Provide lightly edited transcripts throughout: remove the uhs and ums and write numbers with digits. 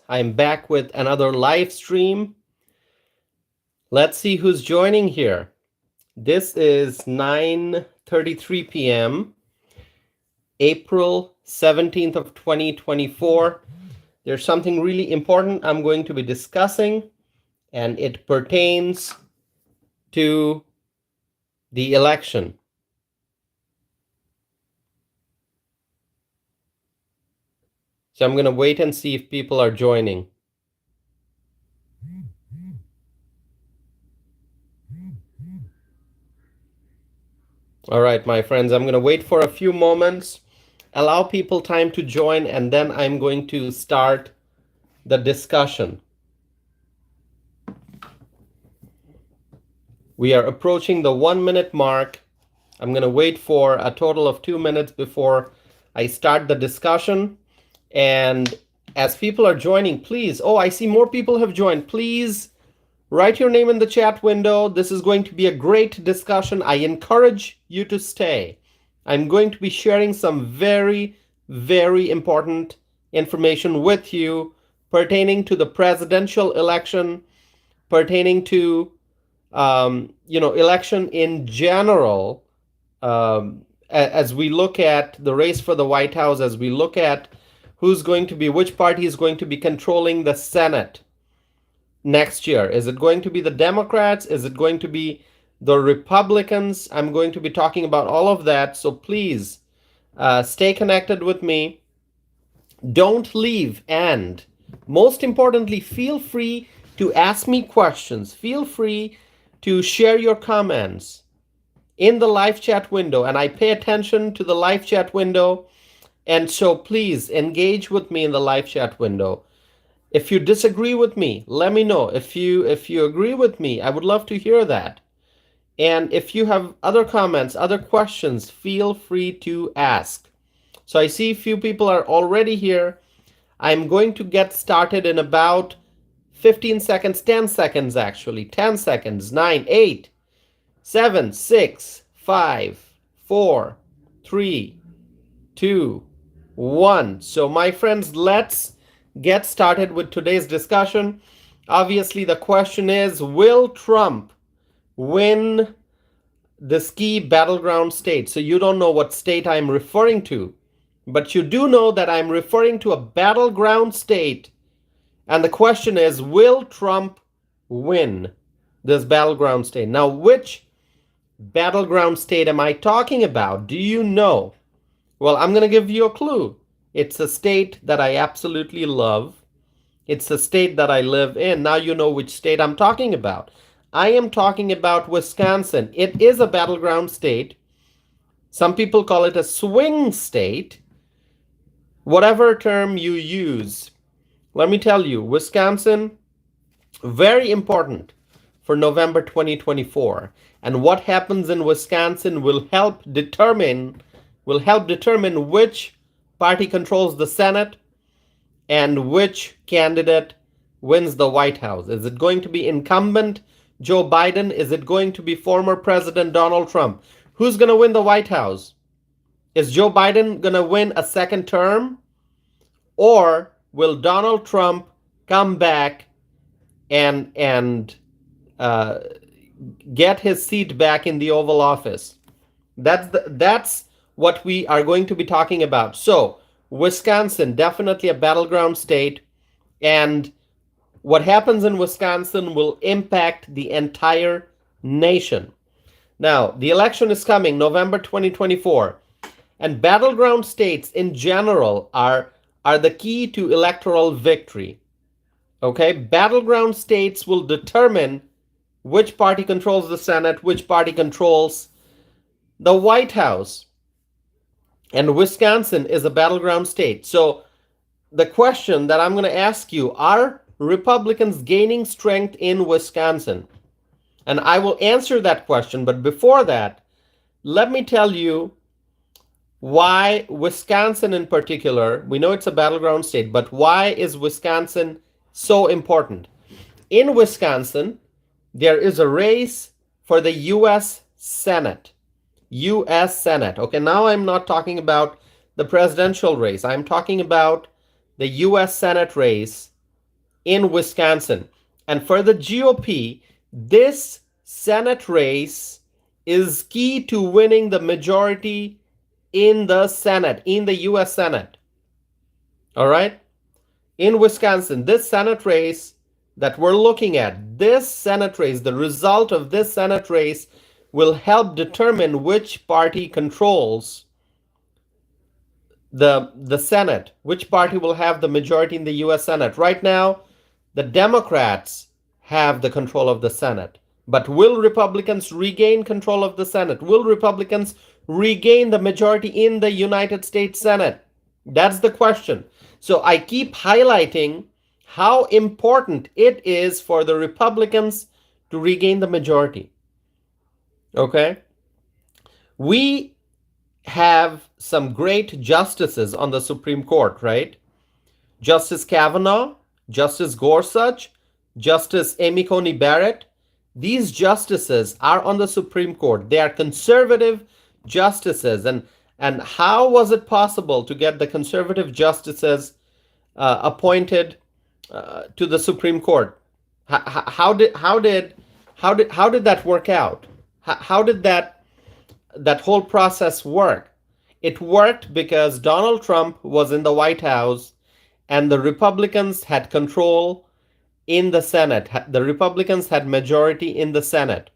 I'm back with another live stream. Let's see who's joining here. This is 9:33 p.m., April 17th of 2024. There's something really important I'm going to be discussing, and it pertains to the election. So I'm going to wait and see if people are joining. All right, my friends, I'm going to wait for a few moments, allow people time to join, and then I'm going to start the discussion. We are approaching the 1-minute mark. I'm going to wait for a total of 2 minutes before I start the discussion. And as people are joining, please, I see more people have joined. Please write your name in the chat window. This is going to be a great discussion. I encourage you to stay. I'm going to be sharing some very, very important information with you pertaining to the presidential election, pertaining to election in general, as we look at the race for the White House, as we look at which party is going to be controlling the Senate next year. Is it going to be the Democrats? Is it going to be the Republicans? I'm going to be talking about all of that. So please stay connected with me. Don't leave. And most importantly, feel free to ask me questions. Feel free to share your comments in the live chat window. And I pay attention to the live chat window. And so please engage with me in the live chat window. If you disagree with me, let me know. If you agree with me, I would love to hear that. And if you have other comments, other questions, feel free to ask. So I see a few people are already here. I'm going to get started in about 15 seconds, 10 seconds actually. 10 seconds, 9, 8, 7, 6, 5, 4, 3, 2, 1. So my friends, let's get started with today's discussion. Obviously, the question is, will Trump win the key battleground state? So you don't know what state I'm referring to, but you do know that I'm referring to a battleground state. And the question is, will Trump win this battleground state? Now, which battleground state am I talking about? Do you know? Well, I'm going to give you a clue. It's a state that I absolutely love. It's a state that I live in. Now you know which state I'm talking about. I am talking about Wisconsin. It is a battleground state. Some people call it a swing state. Whatever term you use, let me tell you, Wisconsin, very important for November 2024. And what happens in Wisconsin will help determine which party controls the Senate and which candidate wins the White House. Is it going to be incumbent Joe Biden? Is it going to be former President Donald Trump? Who's going to win the White House? Is Joe Biden going to win a second term? Or will Donald Trump come back and get his seat back in the Oval Office? That's what we are going to be talking about. So Wisconsin, definitely a battleground state, and what happens in Wisconsin will impact the entire nation. Now, the election is coming, November 2024, and battleground states in general are the key to electoral victory. Okay, battleground states will determine which party controls the Senate, which party controls the White House. And Wisconsin is a battleground state. So the question that I'm going to ask you, are Republicans gaining strength in Wisconsin? And I will answer that question. But before that, let me tell you why Wisconsin in particular, we know it's a battleground state, but why is Wisconsin so important? In Wisconsin, there is a race for the U.S. Senate. U.S. Senate. Okay, now I'm not talking about the presidential race. I'm talking about the U.S. Senate race in Wisconsin. And for the GOP, this Senate race is key to winning the majority in the Senate, in the US Senate. All right? In Wisconsin, this Senate race that we're looking at, this Senate race, the result of this Senate race will help determine which party controls the Senate, which party will have the majority in the US Senate. Right now, the Democrats have the control of the Senate. But will Republicans regain control of the Senate? Will Republicans regain the majority in the United States Senate? That's the question. So I keep highlighting how important it is for the Republicans to regain the majority. Okay? We have some great justices on the Supreme Court, right? Justice Kavanaugh, Justice Gorsuch, Justice Amy Coney Barrett. These justices are on the Supreme Court. They are conservative justices. And how was it possible to get the conservative justices appointed to the Supreme Court? How did that work out? How did that whole process work? It worked because Donald Trump was in the White House and the Republicans had control in the Senate. The Republicans had majority in the Senate.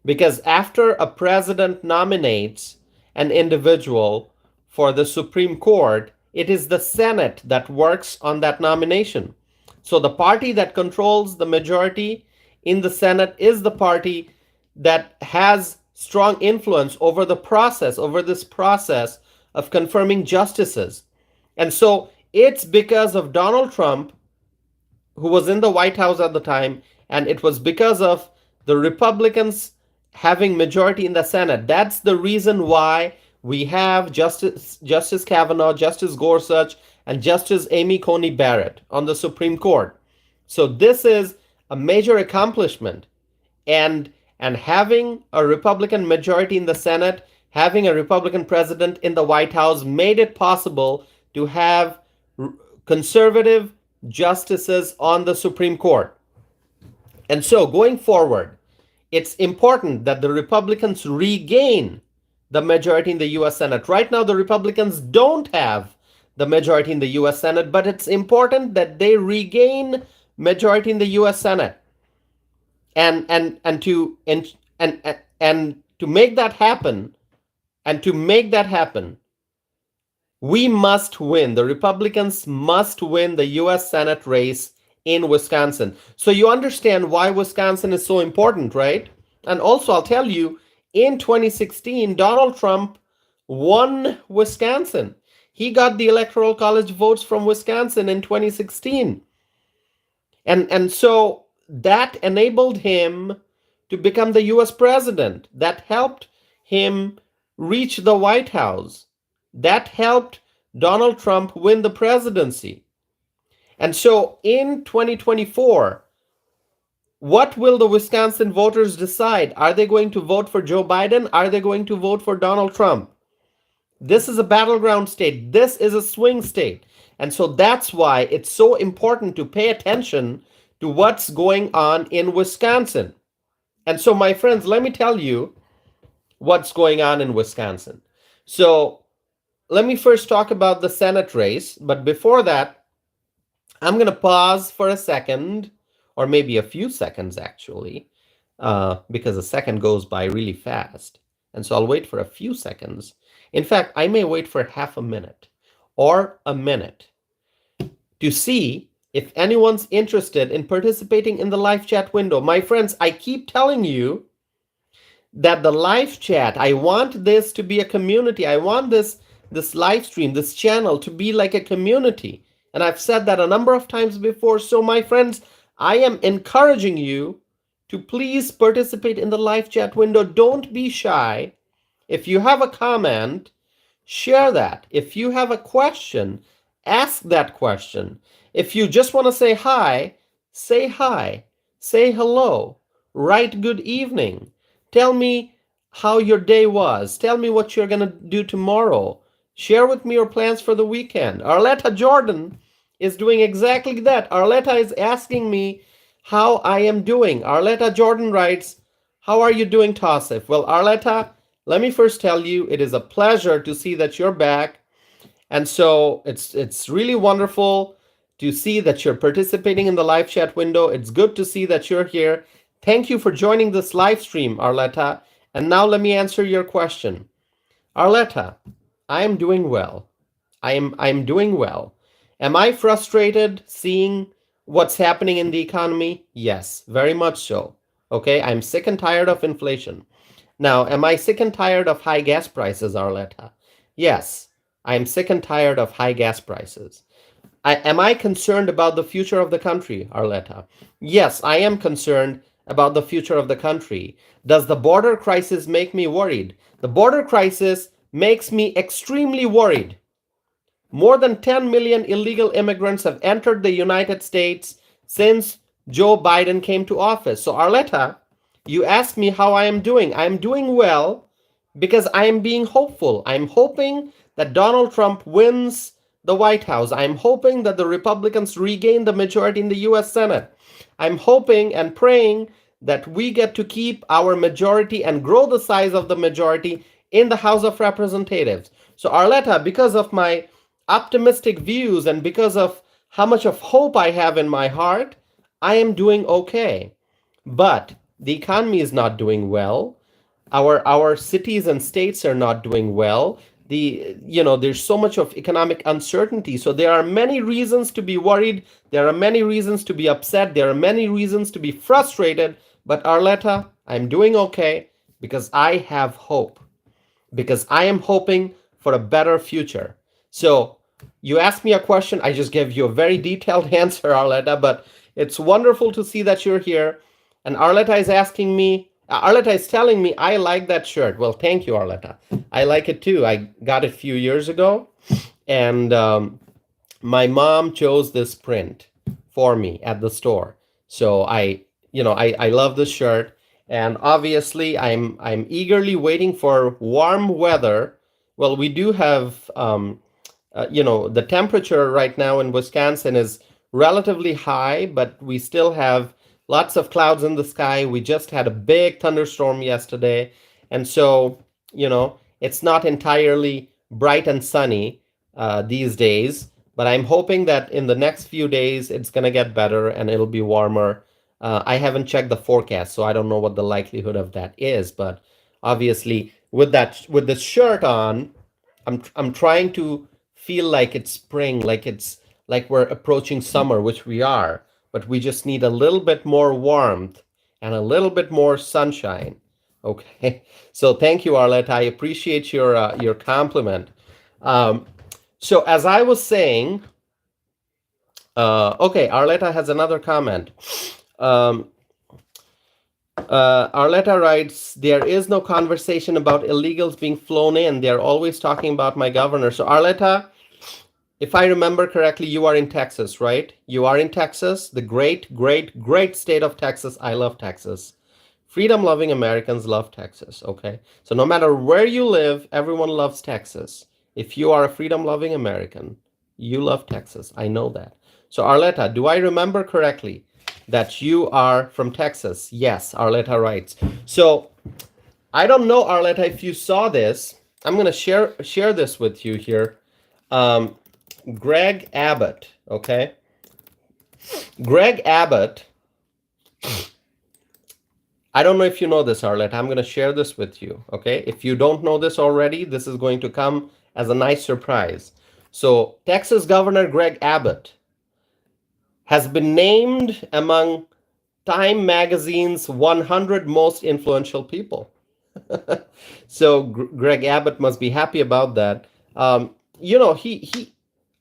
Because after a president nominates an individual for the Supreme Court, it is the Senate that works on that nomination. So the party that controls the majority in the Senate is the party that has strong influence over the process, over this process of confirming justices. And so it's because of Donald Trump, who was in the White House at the time, and it was because of the Republicans having majority in the Senate. That's the reason why we have Justice Kavanaugh, Justice Gorsuch, and Justice Amy Coney Barrett on the Supreme Court. So this is a major accomplishment. And having a Republican majority in the Senate, having a Republican president in the White House made it possible to have conservative justices on the Supreme Court. And so going forward, it's important that the Republicans regain the majority in the US Senate. Right now, the Republicans don't have the majority in the US Senate, but it's important that they regain majority in the US Senate. And to make that happen, we must win. The Republicans must win the US Senate race in Wisconsin. So you understand why Wisconsin is so important, right? And also I'll tell you, in 2016, Donald Trump won Wisconsin. He got the Electoral College votes from Wisconsin in 2016. And so that enabled him to become the US president. That helped him reach the White House. That helped Donald Trump win the presidency. And so in 2024, what will the Wisconsin voters decide? Are they going to vote for Joe Biden? Are they going to vote for Donald Trump? This is a battleground state. This is a swing state. And so that's why it's so important to pay attention to what's going on in Wisconsin. And so, my friends, let me tell you what's going on in Wisconsin. So let me first talk about the Senate race. But before that, I'm going to pause for a second, or maybe a few seconds actually, because a second goes by really fast. And so I'll wait for a few seconds. In fact, I may wait for half a minute or a minute to see if anyone's interested in participating in the live chat window. My friends, I keep telling you that the live chat, I want this to be a community. I want this live stream, this channel to be like a community. And I've said that a number of times before. So my friends, I am encouraging you to please participate in the live chat window. Don't be shy. If you have a comment, share that. If you have a question, ask that question. If you just want to say hi, say hello, write good evening. Tell me how your day was. Tell me what you're going to do tomorrow. Share with me your plans for the weekend. Arletta Jordan is doing exactly that. Arletta is asking me how I am doing. Arletta Jordan writes, how are you doing, Tassif? Well, Arletta, let me first tell you, it is a pleasure to see that you're back. And so it's really wonderful to see that you're participating in the live chat window. It's good to see that you're here. Thank you for joining this live stream, Arletta. And now let me answer your question. Arletta, I am doing well. I'm doing well. Am I frustrated seeing what's happening in the economy? Yes, very much so. Okay, I'm sick and tired of inflation. Now, am I sick and tired of high gas prices, Arletta? Yes, I'm sick and tired of high gas prices. Am I concerned about the future of the country, Arletta? Yes, I am concerned about the future of the country. Does the border crisis make me worried? The border crisis makes me extremely worried. More than 10 million illegal immigrants have entered the United States since Joe Biden came to office. So, Arletta, you asked me how I am doing. I am doing well because I am being hopeful. I'm hoping that Donald Trump wins the White House. I'm hoping that the Republicans regain the majority in the US Senate. I'm hoping and praying that we get to keep our majority and grow the size of the majority in the House of Representatives. So, Arletta, because of my optimistic views and because of how much of hope I have in my heart, I am doing okay. But the economy is not doing well. Our cities and states are not doing well. There's so much of economic uncertainty. So there are many reasons to be worried. There are many reasons to be upset. There are many reasons to be frustrated. But Arletta, I'm doing okay because I have hope. Because I am hoping for a better future. So you asked me a question. I just gave you a very detailed answer, Arletta, but it's wonderful to see that you're here. And Arletta is asking me, Arletta is telling me, I like that shirt. Well, thank you, Arletta. I like it too. I got it a few years ago. And my mom chose this print for me at the store. So I love this shirt. And obviously, I'm eagerly waiting for warm weather. Well, we do have, the temperature right now in Wisconsin is relatively high, but we still have lots of clouds in the sky. We just had a big thunderstorm yesterday. And so, it's not entirely bright and sunny these days, but I'm hoping that in the next few days, it's going to get better and it'll be warmer. I haven't checked the forecast, so I don't know what the likelihood of that is. But obviously, with the shirt on, I'm trying to feel like it's spring, like we're approaching summer, which we are. But we just need a little bit more warmth and a little bit more sunshine. Okay. So thank you, Arlette. I appreciate your compliment. So as I was saying, okay, Arletta has another comment. Arletta writes, there is no conversation about illegals being flown in. They're always talking about my governor. So Arletta, if I remember correctly, you are in Texas, right? You are in Texas, the great, great, great state of Texas. I love Texas. Freedom-loving Americans love Texas, okay? So no matter where you live, everyone loves Texas. If you are a freedom-loving American, you love Texas. I know that. So Arletta, do I remember correctly that you are from Texas? Yes, Arletta writes. So I don't know, Arletta, if you saw this. I'm going to share this with you here. Greg Abbott, okay? Greg Abbott, I don't know if you know this, Arlette. I'm going to share this with you, okay? If you don't know this already, this is going to come as a nice surprise. So Texas Governor Greg Abbott has been named among Time Magazine's 100 most influential people. So Greg Abbott must be happy about that.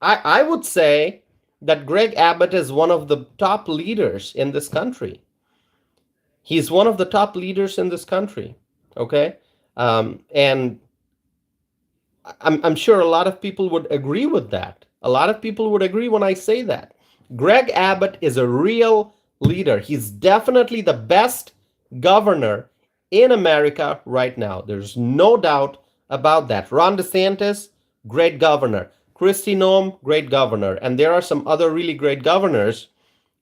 I would say that Greg Abbott is one of the top leaders in this country. He's one of the top leaders in this country, okay? And I'm sure a lot of people would agree with that. A lot of people would agree when I say that. Greg Abbott is a real leader. He's definitely the best governor in America right now. There's no doubt about that. Ron DeSantis, great governor. Kristi Noem, great governor. And there are some other really great governors,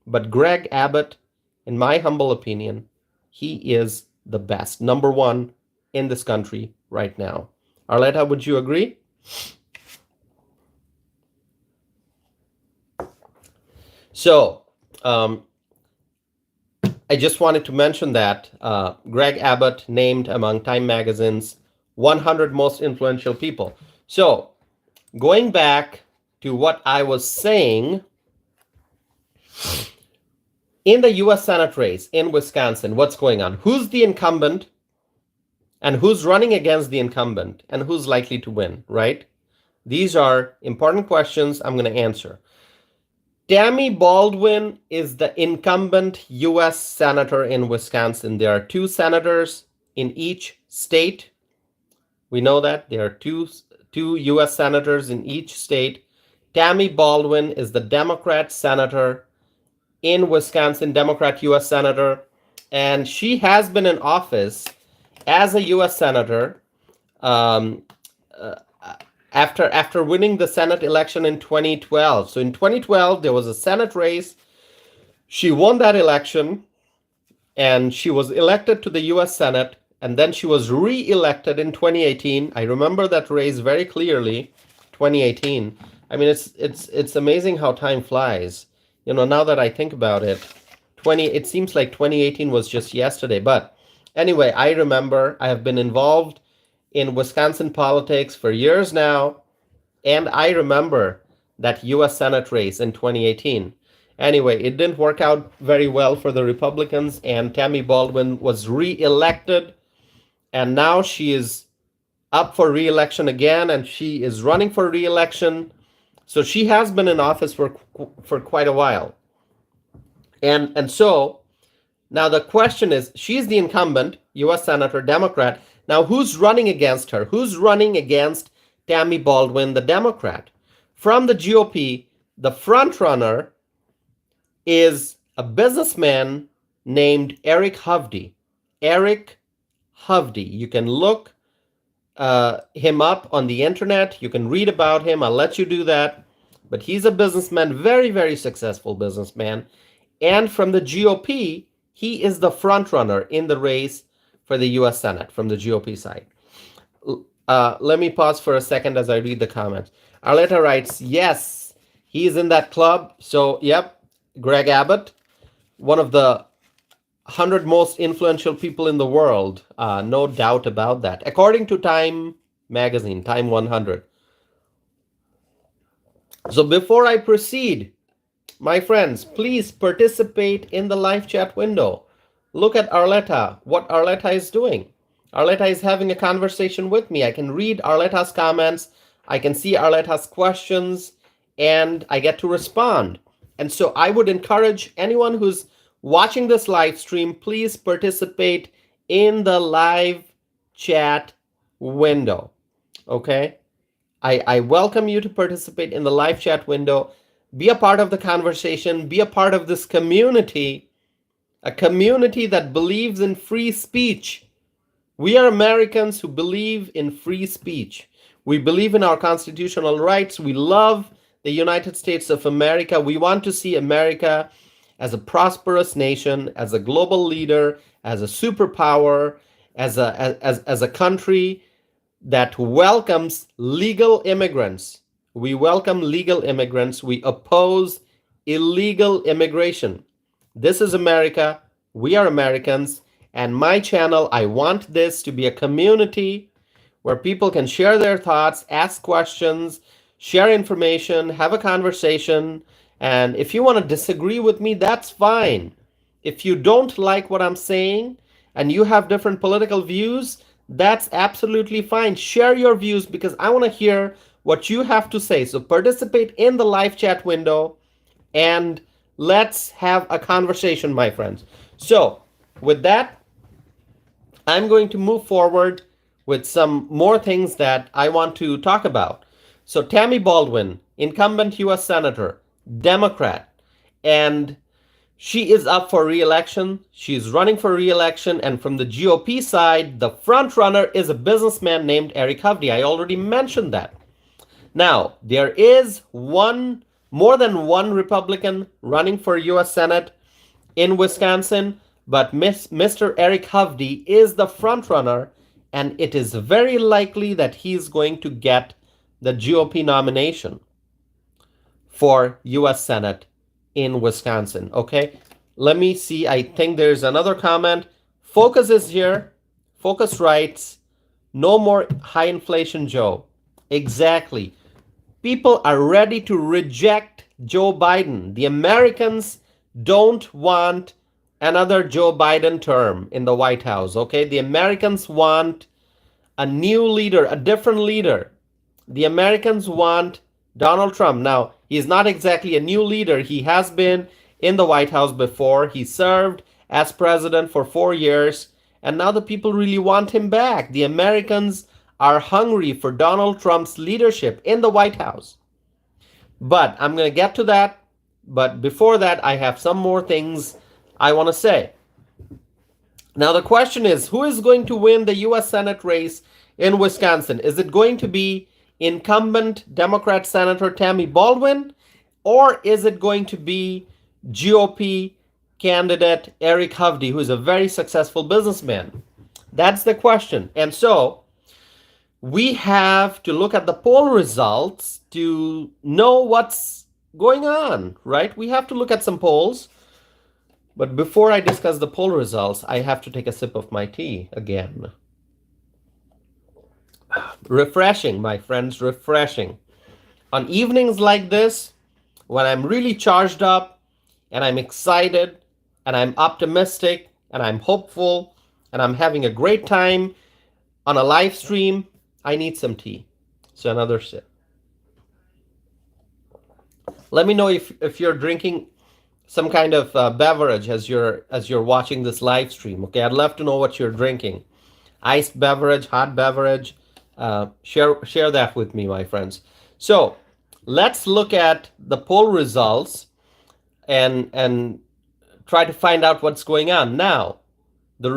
but Greg Abbott, in my humble opinion, he is the best, number one in this country right now. Arletta, would you agree? So, I just wanted to mention that Greg Abbott named among Time Magazine's 100 most influential people. So, going back to what I was saying, in the US Senate race in Wisconsin, what's going on? Who's the incumbent and who's running against the incumbent and who's likely to win, right? These are important questions I'm going to answer. Tammy Baldwin is the incumbent U.S. Senator in Wisconsin. There are 2 senators in each state. We know that. There are two U.S. senators in each state. Tammy Baldwin is the Democrat senator in Wisconsin, Democrat U.S. Senator. And she has been in office as a U.S. Senator after winning the Senate election in 2012. So in 2012, there was a Senate race. She won that election, and she was elected to the U.S. Senate, and then she was re-elected in 2018. I remember that race very clearly, 2018. I mean, it's amazing how time flies. You know, now that I think about it, it seems like 2018 was just yesterday. But anyway, I remember I have been involved in Wisconsin politics for years now, and I remember that U.S. Senate race in 2018. Anyway, it didn't work out very well for the Republicans, and Tammy Baldwin was re-elected, and now she is up for re-election again, and she is running for re-election. So she has been in office for quite a while. And so now the question is, she's the incumbent U.S. Senator, Democrat. Now, who's running against her? Who's running against Tammy Baldwin, the Democrat? From the GOP, the front runner is a businessman named Eric Hovde. Eric Hovde. You can look him up on the internet. You can read about him. I'll let you do that. But he's a businessman, very, very successful businessman. And from the GOP, he is the front runner in the race for the U.S. Senate from the GOP side. Let me pause for a second as I read the comments. Arletta writes, yes, he's in that club. So, yep, Greg Abbott, one of the 100 most influential people in the world. No doubt about that. According to Time Magazine, Time 100. So before I proceed, my friends, please participate in the live chat window. Look at Arletta, what Arletta is doing. Arletta is having a conversation with me. I can read Arletta's comments. I can see Arletta's questions, and I get to respond. And so I would encourage anyone who's watching this live stream, please participate in the live chat window. Okay? I welcome you to participate in the live chat window. Be a part of the conversation. Be a part of this community, a community that believes in free speech. We are Americans who believe in free speech. We believe in our constitutional rights. We love the United States of America. We want to see America as a prosperous nation, as a global leader, as a superpower, as a country that welcomes legal immigrants. We welcome legal immigrants. We oppose illegal immigration. This is America. We are Americans. And my channel, I want this to be a community where people can share their thoughts, ask questions, share information, have a conversation. And if you want to disagree with me, that's fine. If you don't like what I'm saying and you have different political views, that's absolutely fine. Share your views because I want to hear what you have to say. So participate in the live chat window and let's have a conversation, my friends. So with that, I'm going to move forward with some more things that I want to talk about. So Tammy Baldwin, incumbent U.S. Senator, Democrat, and she is up for re-election. She's running for re-election, and from the GOP side, the front runner is a businessman named Eric Hovde. I already mentioned that. Now, there is more than one Republican running for U.S. Senate in Wisconsin, but Mr. Eric Hovde is the frontrunner, and it is very likely that he's going to get the GOP nomination for U.S. Senate in Wisconsin. Okay, let me see. I think there's another comment. Focus is here. Focus writes, no more high inflation, Joe. Exactly. People are ready to reject Joe Biden. The Americans don't want another Joe Biden term in the White House. Okay, the Americans want a new leader, a different leader. The Americans want Donald Trump. Now, he's not exactly a new leader. He has been in the White House before. He served as president for 4 years, and now the people really want him back. The Americans are hungry for Donald Trump's leadership in the White House. But I'm going to get to that. But before that, I have some more things I want to say. Now, the question is, who is going to win the U.S. Senate race in Wisconsin? Is it going to be incumbent Democrat Senator Tammy Baldwin, or is it going to be GOP candidate Eric Hovde, who is a very successful businessman? That's the question. And so we have to look at the poll results to know what's going on, right? We have to look at some polls. But before I discuss the poll results, I have to take a sip of my tea again. Refreshing, my friends, refreshing. On evenings like this, when I'm really charged up and I'm excited and I'm optimistic and I'm hopeful and I'm having a great time on a live stream, I need some tea. So another sip. Let me know if you're drinking some kind of beverage as you're watching this live stream. Okay, I'd love to know what you're drinking. Iced beverage, hot beverage. Share that with me, my friends. So let's look at the poll results and try to find out what's going on. Now, the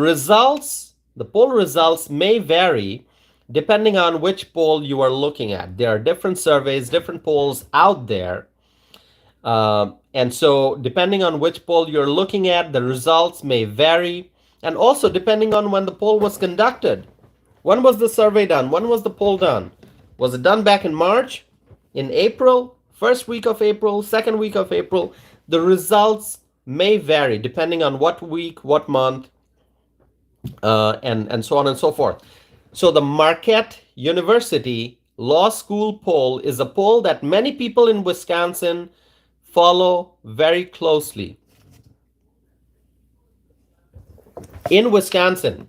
poll results may vary depending on which poll you are looking at. There are different surveys, different polls out there. And so depending on which poll you're looking at, the results may vary. And also depending on when the poll was conducted. When was the survey done? When was the poll done? Was it done back in March? In April? First week of April? Second week of April? The results may vary depending on what week, what month, and so on and so forth. So the Marquette University Law School poll is a poll that many people in Wisconsin follow very closely. In Wisconsin,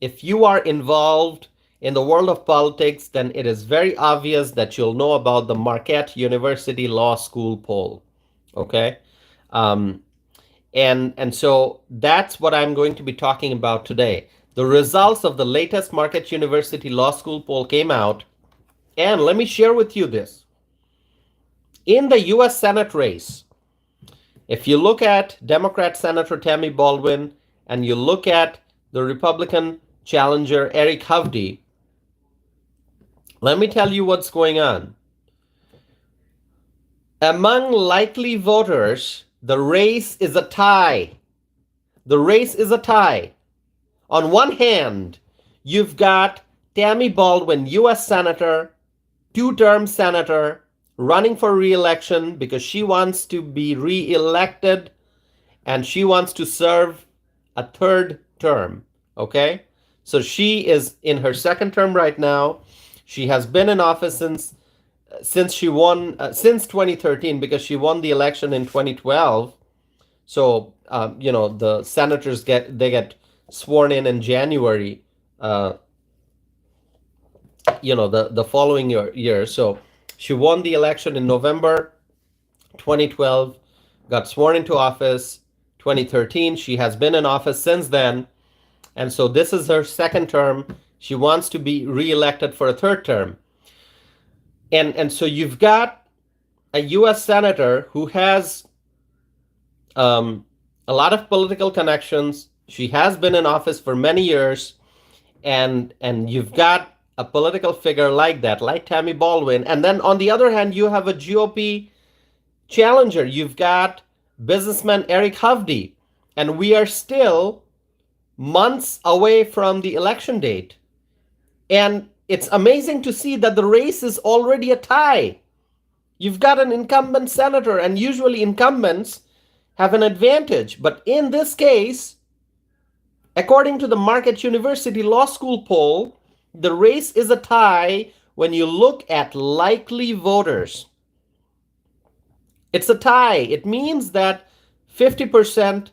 if you are involved in the world of politics, then it is very obvious that you'll know about the Marquette University Law School poll. Okay? And so that's what I'm going to be talking about today. The results of the latest Marquette University Law School poll came out, and let me share with you this. In the U.S. Senate race, if you look at Democrat Senator Tammy Baldwin and you look at the Republican challenger Eric Hovde, let me tell you what's going on. Among likely voters, the race is a tie. The race is a tie. On one hand, you've got Tammy Baldwin, U.S. Senator, two-term senator, running for re-election because she wants to be re-elected and she wants to serve a third term. Okay? So she is in her second term right now. She has been in office since 2013 because she won the election in 2012. So the senators get sworn in January. The following year. So she won the election in November 2012, got sworn into office 2013. She has been in office since then. And so this is her second term. She wants to be re-elected for a third term. And so you've got a U.S. senator who has a lot of political connections. She has been in office for many years. And you've got a political figure like that, like Tammy Baldwin, and then on the other hand, you have a GOP challenger. You've got businessman Eric Hovde, and we are still months away from the election date. And it's amazing to see that the race is already a tie. You've got an incumbent senator, and usually incumbents have an advantage. But in this case, according to the Marquette University Law School poll, the race is a tie when you look at likely voters. It's a tie. It means that 50%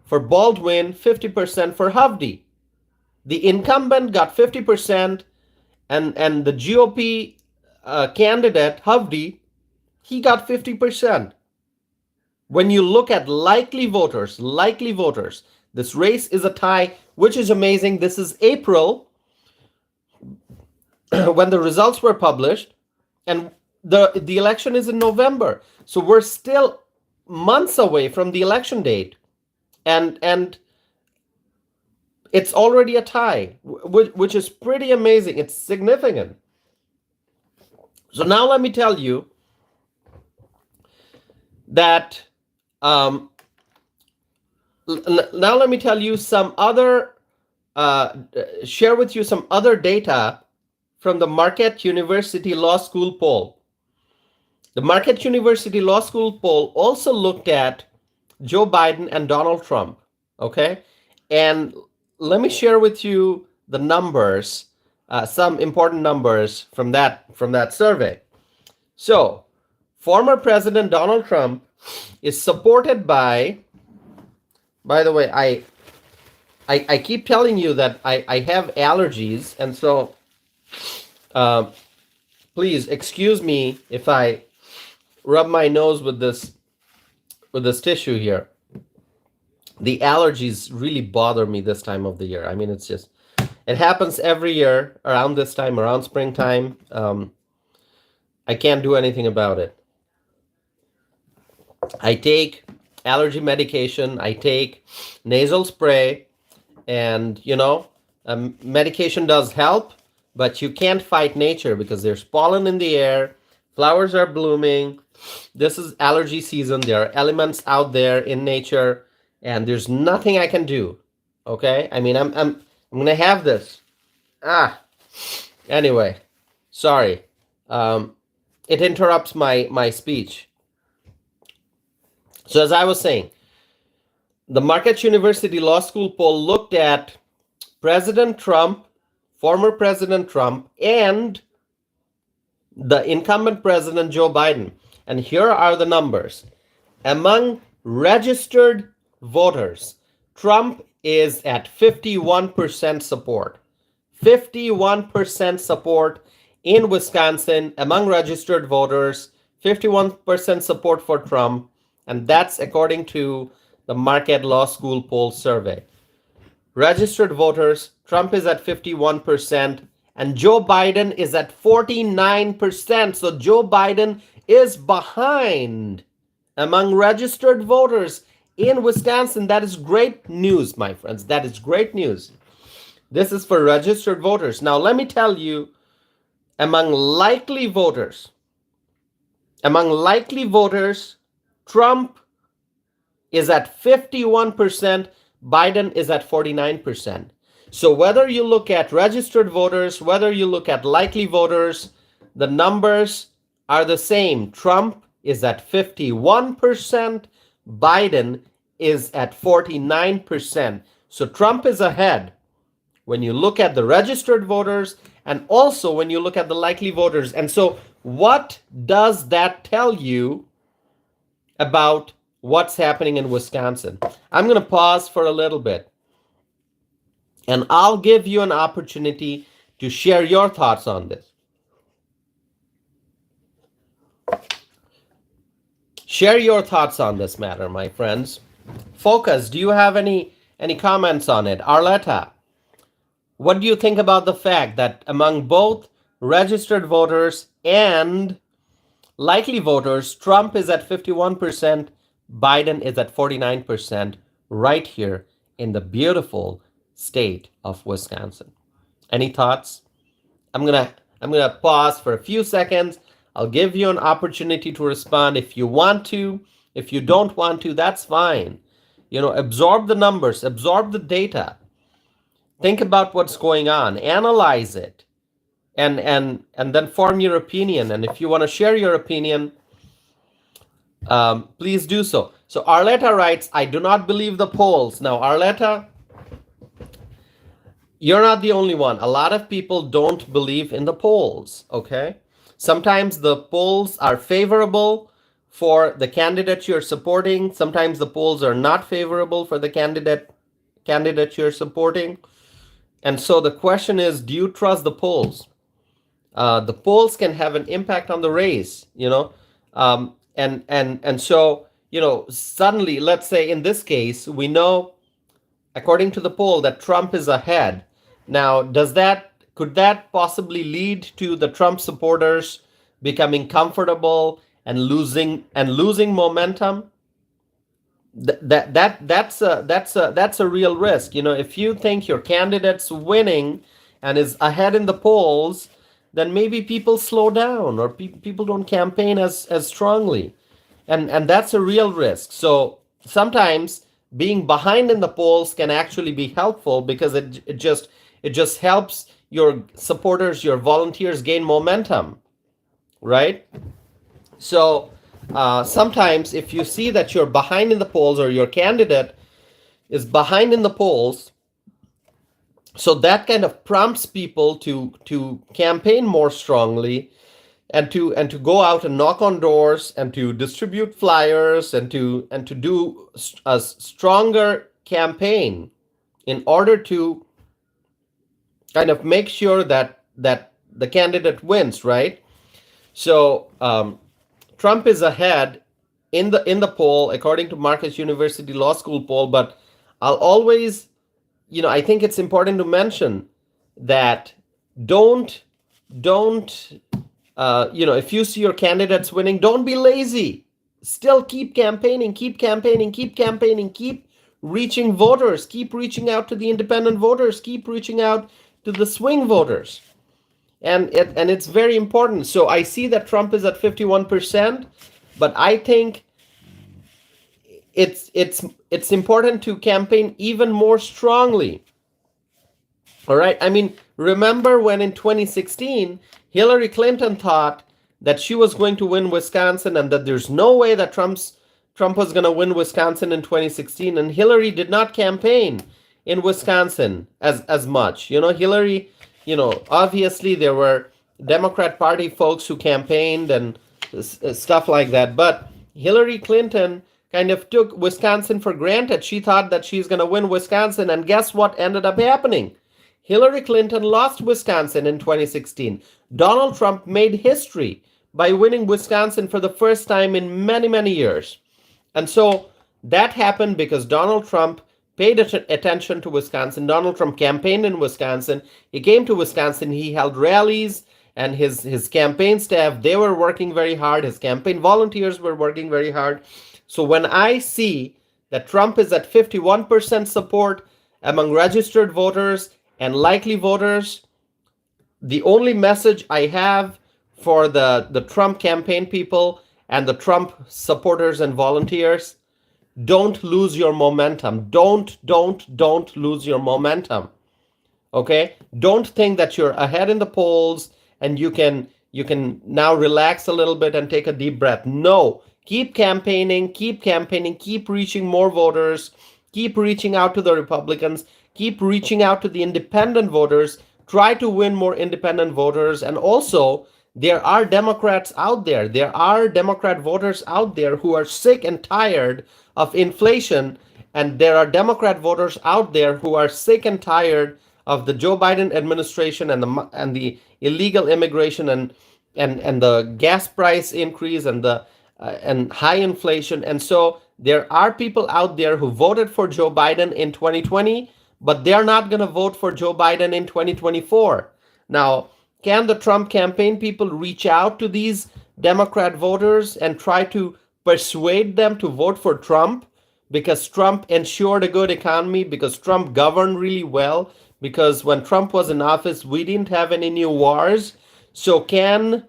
for Baldwin, 50% for Hovde. The incumbent got 50%, and the GOP candidate, Hovde, he got 50%. When you look at likely voters, this race is a tie, which is amazing. This is April when the results were published, and the election is in November. So we're still months away from the election date, and it's already a tie, which is pretty amazing. It's significant. So now let me tell you that now let me tell you some other share with you some other data from the Marquette University Law School poll. The Marquette University Law School poll also looked at Joe Biden and Donald Trump. Okay, and let me share with you the numbers, some important numbers from that survey. So, former President Donald Trump is supported by the way, I keep telling you that I have allergies, and so please excuse me if I rub my nose with this tissue here. The allergies really bother me this time of the year. I mean, it happens every year around this time, around springtime. I can't do anything about it. I take allergy medication, I take nasal spray, and medication does help, but you can't fight nature because there's pollen in the air, flowers are blooming. This is allergy season. There are elements out there in nature, and there's nothing I can do. Okay? I mean, I'm gonna have this. Anyway, sorry. It interrupts my speech. So as I was saying, the Marquette University Law School poll looked at President Trump, former President Trump, and the incumbent President Joe Biden. And here are the numbers. Among registered voters, Trump is at 51% support. 51% support in Wisconsin among registered voters, 51% support for Trump, and that's according to the Marquette Law School poll survey. Registered voters, Trump is at 51%, and Joe Biden is at 49%. So Joe Biden is behind among registered voters in Wisconsin. That is great news, my friends. That is great news. This is for registered voters. Now, let me tell you, among likely voters, Trump is at 51%, Biden is at 49%. So whether you look at registered voters, whether you look at likely voters, the numbers are the same. Trump is at 51%, Biden is at 49%. So Trump is ahead when you look at the registered voters and also when you look at the likely voters. And so what does that tell you about what's happening in Wisconsin? I'm going to pause for a little bit, and I'll give you an opportunity to share your thoughts on this. Share your thoughts on this matter, my friends. Focus, do you have any comments on it? Arletta, what do you think about the fact that among both registered voters and likely voters, Trump is at 51%, Biden is at 49%, right here in the beautiful state of Wisconsin? Any thoughts? I'm gonna I'm gonna pause for a few seconds. I'll give you an opportunity to respond if you want to. If you don't want to, that's fine. Absorb the numbers, absorb the data, think about what's going on, analyze it, and then form your opinion. And if you want to share your opinion, please do so. So Arletta writes, I do not believe the polls. Now, Arletta, you're not the only one. A lot of people don't believe in the polls, okay? Sometimes the polls are favorable for the candidate you're supporting. Sometimes the polls are not favorable for the candidate you're supporting. And so the question is, do you trust the polls? The polls can have an impact on the race, and so suddenly, let's say in this case, we know, according to the poll, that Trump is ahead. Now, could that possibly lead to the Trump supporters becoming comfortable and losing momentum? That's a real risk. If you think your candidate's winning and is ahead in the polls, then maybe people slow down, or people don't campaign as strongly, and that's a real risk. So sometimes being behind in the polls can actually be helpful, because it just helps your supporters, your volunteers, gain momentum, right? So sometimes if you see that you're behind in the polls, or your candidate is behind in the polls, so that kind of prompts people to campaign more strongly, and to go out and knock on doors, and to distribute flyers, and to do a stronger campaign, in order to kind of make sure that the candidate wins, right? So Trump is ahead in the poll, according to Marcus University Law School poll. But I'll always, I think it's important to mention that don't if you see your candidates winning, don't be lazy. Still keep campaigning, keep campaigning, keep campaigning, keep reaching voters, keep reaching out to the independent voters, keep reaching out to the swing voters. And it's very important. So I see that Trump is at 51%, but I think it's important to campaign even more strongly. All right. I mean, remember when in 2016, Hillary Clinton thought that she was going to win Wisconsin, and that there's no way that Trump was going to win Wisconsin in 2016, and Hillary did not campaign in Wisconsin as much. Hillary, obviously there were Democrat Party folks who campaigned and stuff like that, but Hillary Clinton kind of took Wisconsin for granted. She thought that she's going to win Wisconsin, and guess what ended up happening? Hillary Clinton lost Wisconsin in 2016. Donald Trump made history by winning Wisconsin for the first time in many, many years. And so that happened because Donald Trump paid attention to Wisconsin. Donald Trump campaigned in Wisconsin. He came to Wisconsin. He held rallies, and his campaign staff, they were working very hard. His campaign volunteers were working very hard. So when I see that Trump is at 51% support among registered voters and likely voters, the only message I have for the Trump campaign people and the Trump supporters and volunteers: don't lose your momentum. Don't lose your momentum. Okay? Don't think that you're ahead in the polls and you can now relax a little bit and take a deep breath. No. Keep campaigning, keep reaching more voters, keep reaching out to the Republicans, keep reaching out to the independent voters. Try to win more independent voters. And also, there are Democrats out there. There are Democrat voters out there who are sick and tired of inflation. And there are Democrat voters out there who are sick and tired of the Joe Biden administration and the illegal immigration and the gas price increase and high inflation. And so there are people out there who voted for Joe Biden in 2020, but they're not going to vote for Joe Biden in 2024. Now, can the Trump campaign people reach out to these Democrat voters and try to persuade them to vote for Trump because Trump ensured a good economy, because Trump governed really well, because when Trump was in office, we didn't have any new wars. So can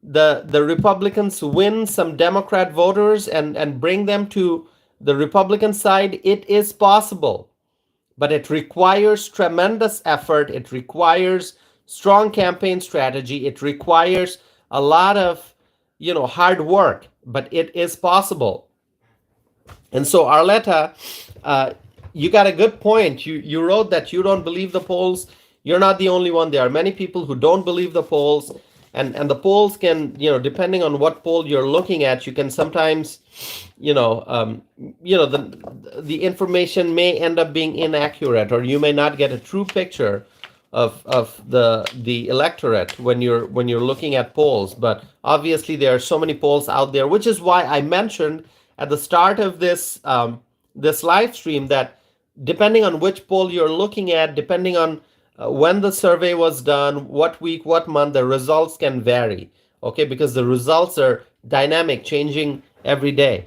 the Republicans win some Democrat voters and bring them to the Republican side? It is possible, but it requires tremendous effort. It requires strong campaign strategy. It requires a lot of, hard work, but it is possible. And so, Arletta, uh, you got a good point. You wrote that you don't believe the polls. You're not the only one. There are many people who don't believe the polls, and the polls can, depending on what poll you're looking at, you can sometimes, the information may end up being inaccurate, or you may not get a true picture of the electorate when you're looking at polls. But obviously there are so many polls out there, which is why I mentioned at the start of this live stream that depending on which poll you're looking at, depending on when the survey was done, what week, what month, the results can vary. Okay, because the results are dynamic, changing every day.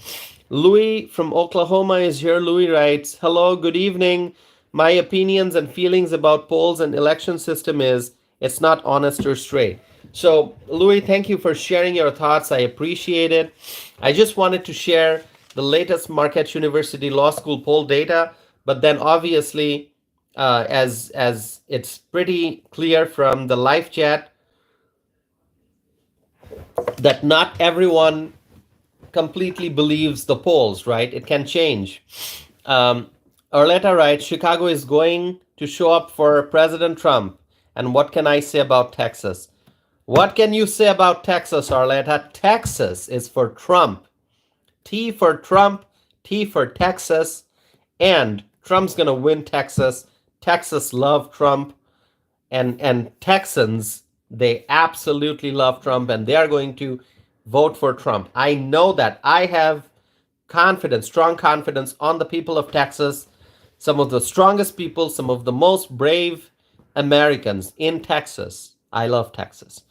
Louis from Oklahoma is here. Louis writes, "Hello, good evening. My opinions and feelings about polls and election system is it's not honest or straight." So, Louis, thank you for sharing your thoughts. I appreciate it. I just wanted to share the latest Marquette University Law School poll data, but then obviously, as it's pretty clear from the live chat that not everyone completely believes the polls, right? It can change. Arletta writes, Chicago is going to show up for President Trump. And what can I say about Texas? What can you say about Texas, Arletta? Texas is for Trump. T for Trump, T for Texas, and Trump's going to win Texas. Texas love Trump, and Texans, they absolutely love Trump, and they are going to vote for Trump. I know that. I have confidence, strong confidence on the people of Texas, some of the strongest people, some of the most brave Americans in Texas. I love Texas.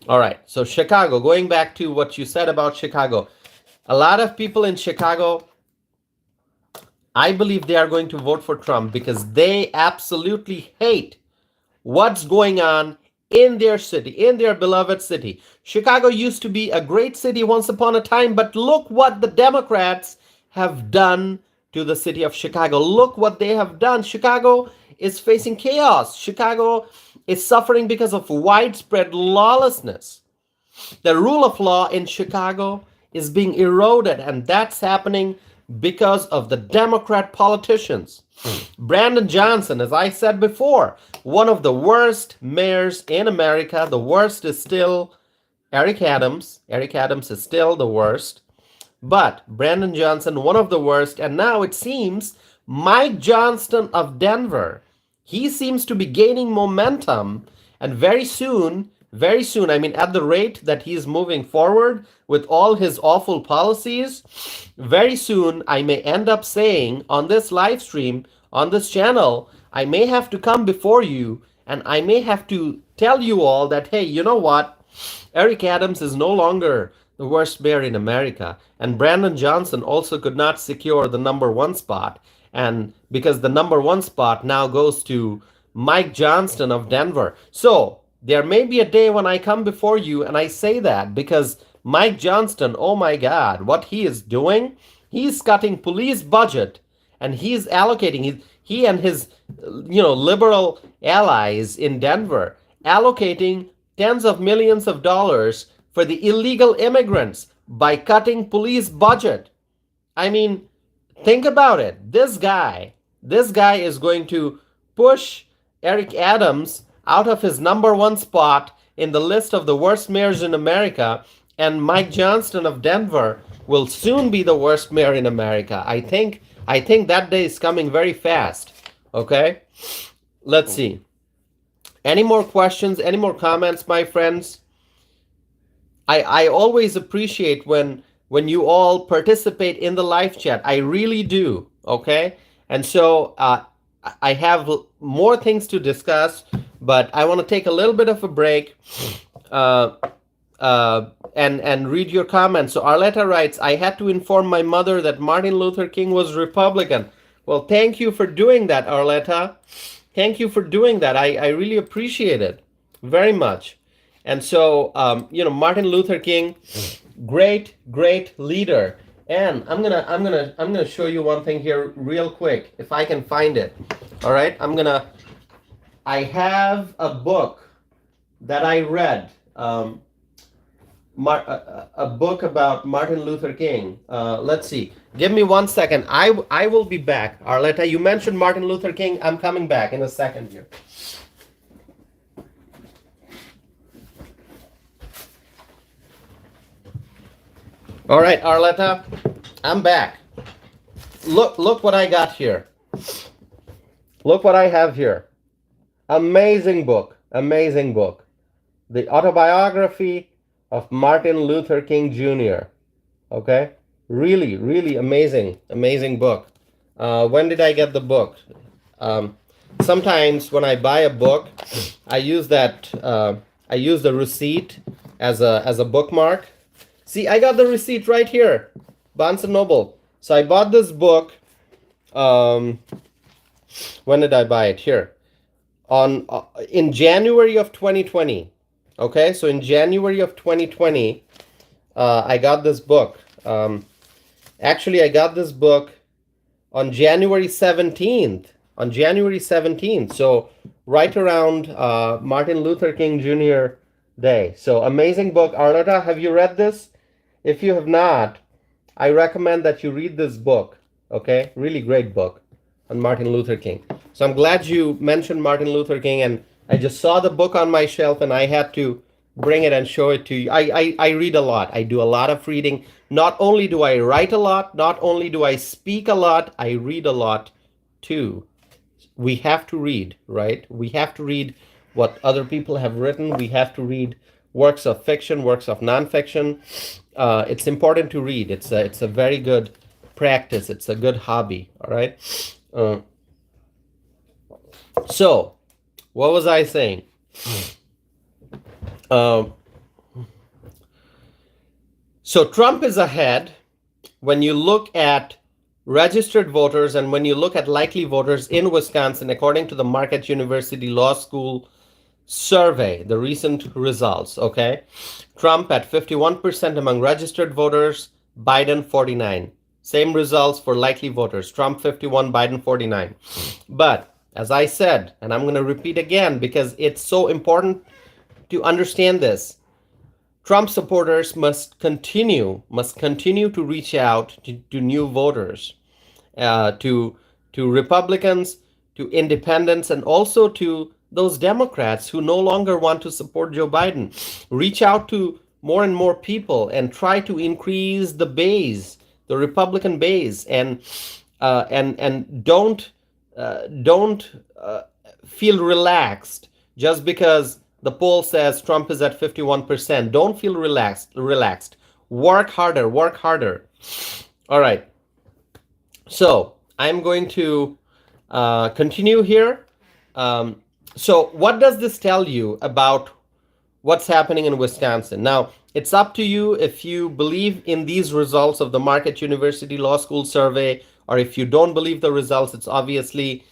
All right, so Chicago, going back to what you said about Chicago, a lot of people in Chicago, I believe they are going to vote for Trump because they absolutely hate what's going on in their city, in their beloved city. Chicago used to be a great city once upon a time, but look what the Democrats have done to the city of Chicago. Look what they have done. Chicago is facing chaos. Chicago is suffering because of widespread lawlessness. The rule of law in Chicago is being eroded, and that's happening because of the Democrat politicians. Brandon Johnson, as I said before, one of the worst mayors in America. The worst is still Eric Adams. Eric Adams is still the worst. But Brandon Johnson, one of the worst. And now it seems Mike Johnston of Denver, he seems to be gaining momentum. And very soon, I mean, at the rate that he's moving forward with all his awful policies, very soon I may end up saying on this live stream, on this channel, I may have to come before you and I may have to tell you all that, hey, you know what? Eric Adams is no longer the worst mayor in America. And Brandon Johnson also could not secure the number one spot. And because the number one spot now goes to Mike Johnston of Denver. So there may be a day when I come before you and I say that because Mike Johnston, oh my God, what he is doing, he's cutting police budget and he's allocating, he and his, liberal allies in Denver, allocating tens of millions of dollars for the illegal immigrants by cutting police budget. I mean, think about it. This guy is going to push Eric Adams out of his number one spot in the list of the worst mayors in America, and Mike Johnston of Denver will soon be the worst mayor in America. I think that day is coming very fast. Okay? Let's see. Any more questions? Any more comments, my friends? I always appreciate when you all participate in the live chat. I really do. Okay? And so I have more things to discuss, but I want to take a little bit of a break and read your comments. So Arletta writes, I had to inform my mother that Martin Luther King was Republican. Well, thank you for doing that, Arletta. Thank you for doing that. I really appreciate it very much. And so, Martin Luther King, great leader. And I'm gonna show you one thing here real quick, if I can find it. All right, I have a book that I read, a book about Martin Luther King. Let's see. Give me 1 second. I will be back. Arletta, you mentioned Martin Luther King. I'm coming back in a second here. All right, Arletta, I'm back. Look what I got here. Look what I have here. Amazing book. Amazing book. The autobiography of Martin Luther King Jr. Okay? Really amazing book. When did I get the book? Sometimes when I buy a book, I use the receipt as a bookmark. See, I got the receipt right here, Barnes and Noble. So I bought this book. When did I buy it? Here, in January of 2020. Okay, so in January of 2020, I got this book. Actually, I got this book on January 17th. On January 17th, so right around Martin Luther King Jr. Day. So amazing book. Arletta, have you read this? If you have not, I recommend that you read this book. Okay, really great book on Martin Luther King. So I'm glad you mentioned Martin Luther King, and I just saw the book on my shelf and I had to bring it and show it to you. I read a lot. I do a lot of reading. Not only do I write a lot, not only do I speak a lot, I read a lot too. We have to read, right? We have to read what other people have written. We have to read works of fiction, works of nonfiction. It's important to read. It's a very good practice. It's a good hobby. All right. So, what was I saying? So Trump is ahead when you look at registered voters and when you look at likely voters in Wisconsin, according to the Marquette University Law School survey, the recent results. Okay, Trump at 51% among registered voters, Biden 49. Same results for likely voters. Trump 51, Biden 49. But as I said, and I'm going to repeat again because it's so important to understand this, Trump supporters must continue to reach out to new voters, to Republicans, to independents, and also to those Democrats who no longer want to support Joe Biden. Reach out to more and more people and try to increase the base, the Republican base, and don't feel relaxed just because the poll says Trump is at 51%. Don't feel relaxed. Work harder. All right. So I'm going to continue here. So what does this tell you about what's happening in Wisconsin? Now, it's up to you if you believe in these results of the Marquette University Law School survey, or if you don't believe the results. It's obviously,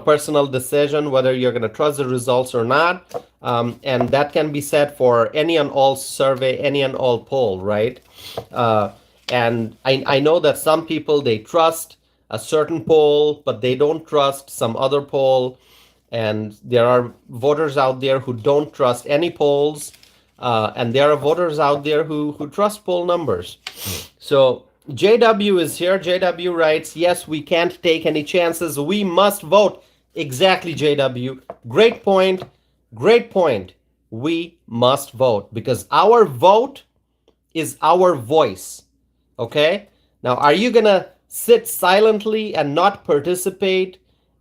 personal decision whether you're going to trust the results or not. And that can be said for any and all survey, any and all poll, right? And I know that some people, they trust a certain poll, but they don't trust some other poll. And there are voters out there who don't trust any polls. And there are voters out there who trust poll numbers. So JW is here. JW writes, yes, we can't take any chances. We must vote. Exactly, JW. Great point. We must vote because our vote is our voice. Okay? Now, are you going to sit silently and not participate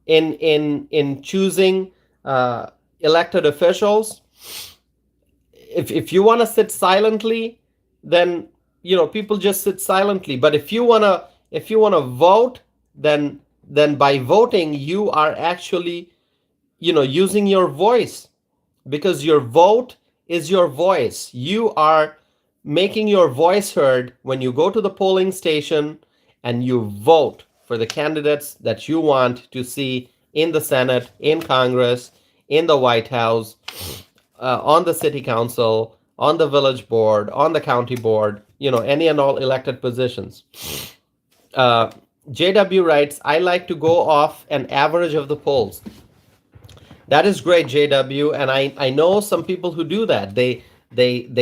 in choosing elected officials? If you want to sit silently, then people just sit silently. But if you wanna vote, then by voting you are actually using your voice, because your vote is your voice. You are making your voice heard when you go to the polling station and you vote for the candidates that you want to see in the Senate, in Congress, in the White House, on the city council, on the village board, on the county board, any and all elected positions. Uh, JW writes, I like to go off an average of the polls. That is great, JW, and I know some people who do that. They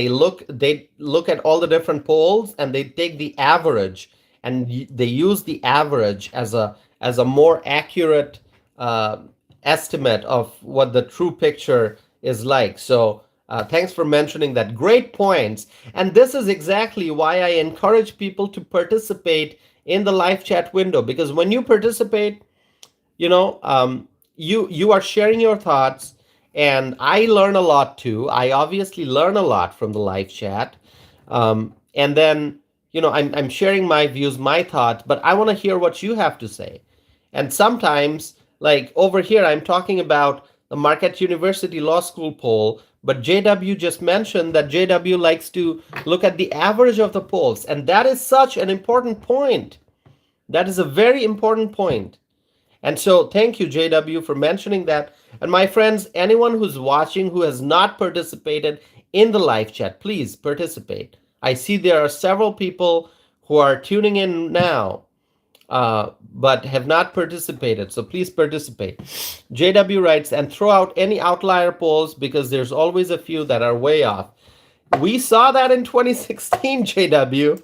look at all the different polls and they take the average and they use the average as a more accurate uh, estimate of what the true picture is like. So thanks for mentioning that. Great points. And this is exactly why I encourage people to participate in the live chat window, because when you participate, you know you are sharing your thoughts, and I learn a lot too. I obviously learn a lot from the live chat, and then I'm sharing my views, my thoughts, but I want to hear what you have to say. And sometimes, like over here, I'm talking about the Marquette University Law School poll, but JW just mentioned that JW likes to look at the average of the polls, and that is such an important point. That is a very important point. And so, thank you, JW, for mentioning that. And my friends, anyone who's watching who has not participated in the live chat, please participate. I see there are several people who are tuning in now, but have not participated. So please participate. JW writes, and throw out any outlier polls because there's always a few that are way off. We saw that in 2016, JW.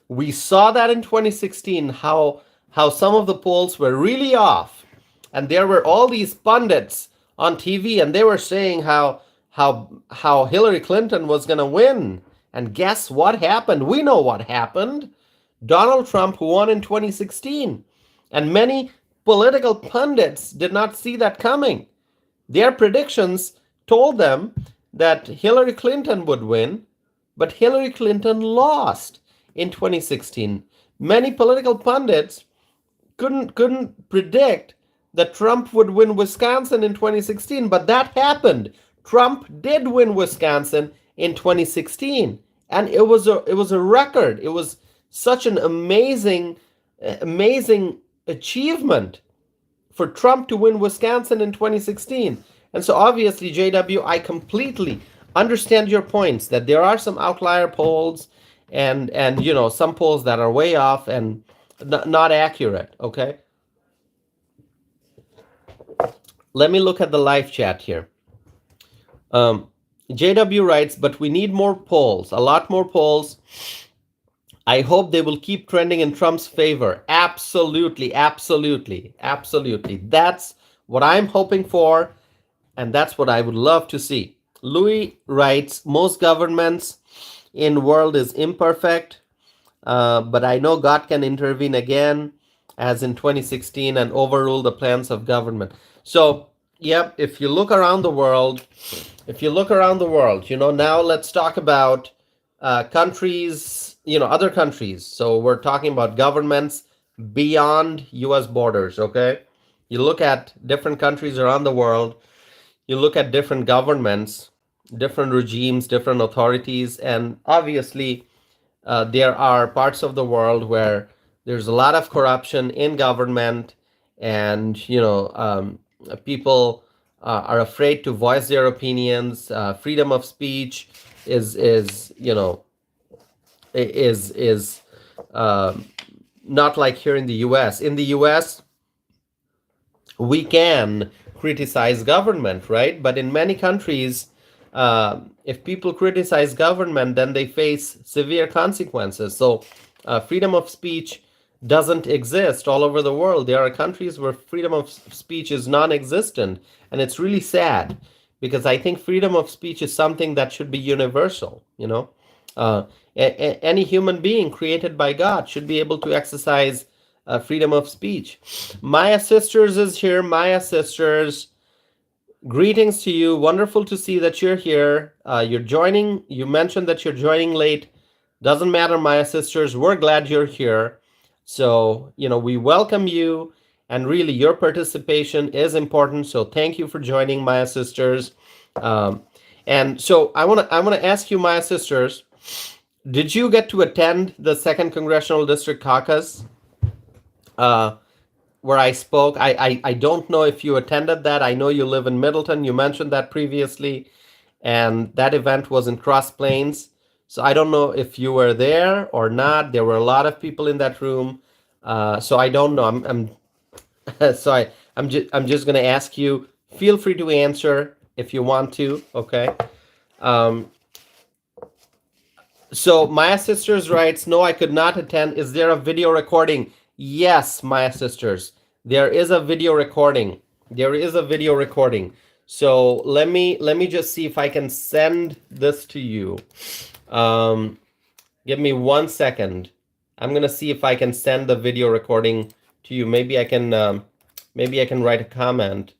We saw that in 2016, how some of the polls were really off. And there were all these pundits on TV, and they were saying how Hillary Clinton was going to win. And guess what happened? We know what happened. Donald Trump won in 2016. And many political pundits did not see that coming. Their predictions told them that Hillary Clinton would win, but Hillary Clinton lost in 2016. Many political pundits couldn't predict that Trump would win Wisconsin in 2016, but that happened. Trump did win Wisconsin in 2016, and it was a record. It was such an amazing achievement for Trump to win Wisconsin in 2016. And so obviously, JW, I completely understand your points that there are some outlier polls and some polls that are way off and not accurate. Okay, let me look at the live chat here. JW writes, but we need more polls, a lot more polls. I hope they will keep trending in Trump's favor. Absolutely, absolutely, absolutely. That's what I'm hoping for, and that's what I would love to see. Louis writes, most governments in world is imperfect, but I know God can intervene again, as in 2016, and overrule the plans of government. So, yep, if you look around the world, now let's talk about countries, other countries. So we're talking about governments beyond U.S. borders, okay? You look at different countries around the world, you look at different governments, different regimes, different authorities, and obviously there are parts of the world where there's a lot of corruption in government, and people are afraid to voice their opinions. Freedom of speech is not like here in the U.S. In the U.S., we can criticize government, right? But in many countries, if people criticize government, then they face severe consequences. So freedom of speech doesn't exist all over the world. There are countries where freedom of speech is non-existent, and it's really sad, because I think freedom of speech is something that should be universal. Any human being created by God should be able to exercise freedom of speech. Maya Sisters is here. Maya Sisters, greetings to you. Wonderful to see that you're here. You're joining. You mentioned that you're joining late. Doesn't matter, Maya Sisters. We're glad you're here. So, we welcome you, and really your participation is important. So thank you for joining, Maya Sisters. And so I want to ask you, Maya Sisters, did you get to attend the 2nd Congressional District Caucus? where I spoke. I don't know if you attended that. I know you live in Middleton. You mentioned that previously, and that event was in Cross Plains. So I don't know if you were there or not. There were a lot of people in that room. So I don't know. So I'm just gonna ask you. Feel free to answer if you want to. Okay. Um, so Maya Sisters writes, no, I could not attend. Is there a video recording? Yes, Maya Sisters. There is a video recording. There is a video recording. So let me just see if I can send this to you. Um, Give me 1 second. I'm gonna see if I can send the video recording to you. Maybe I can write a comment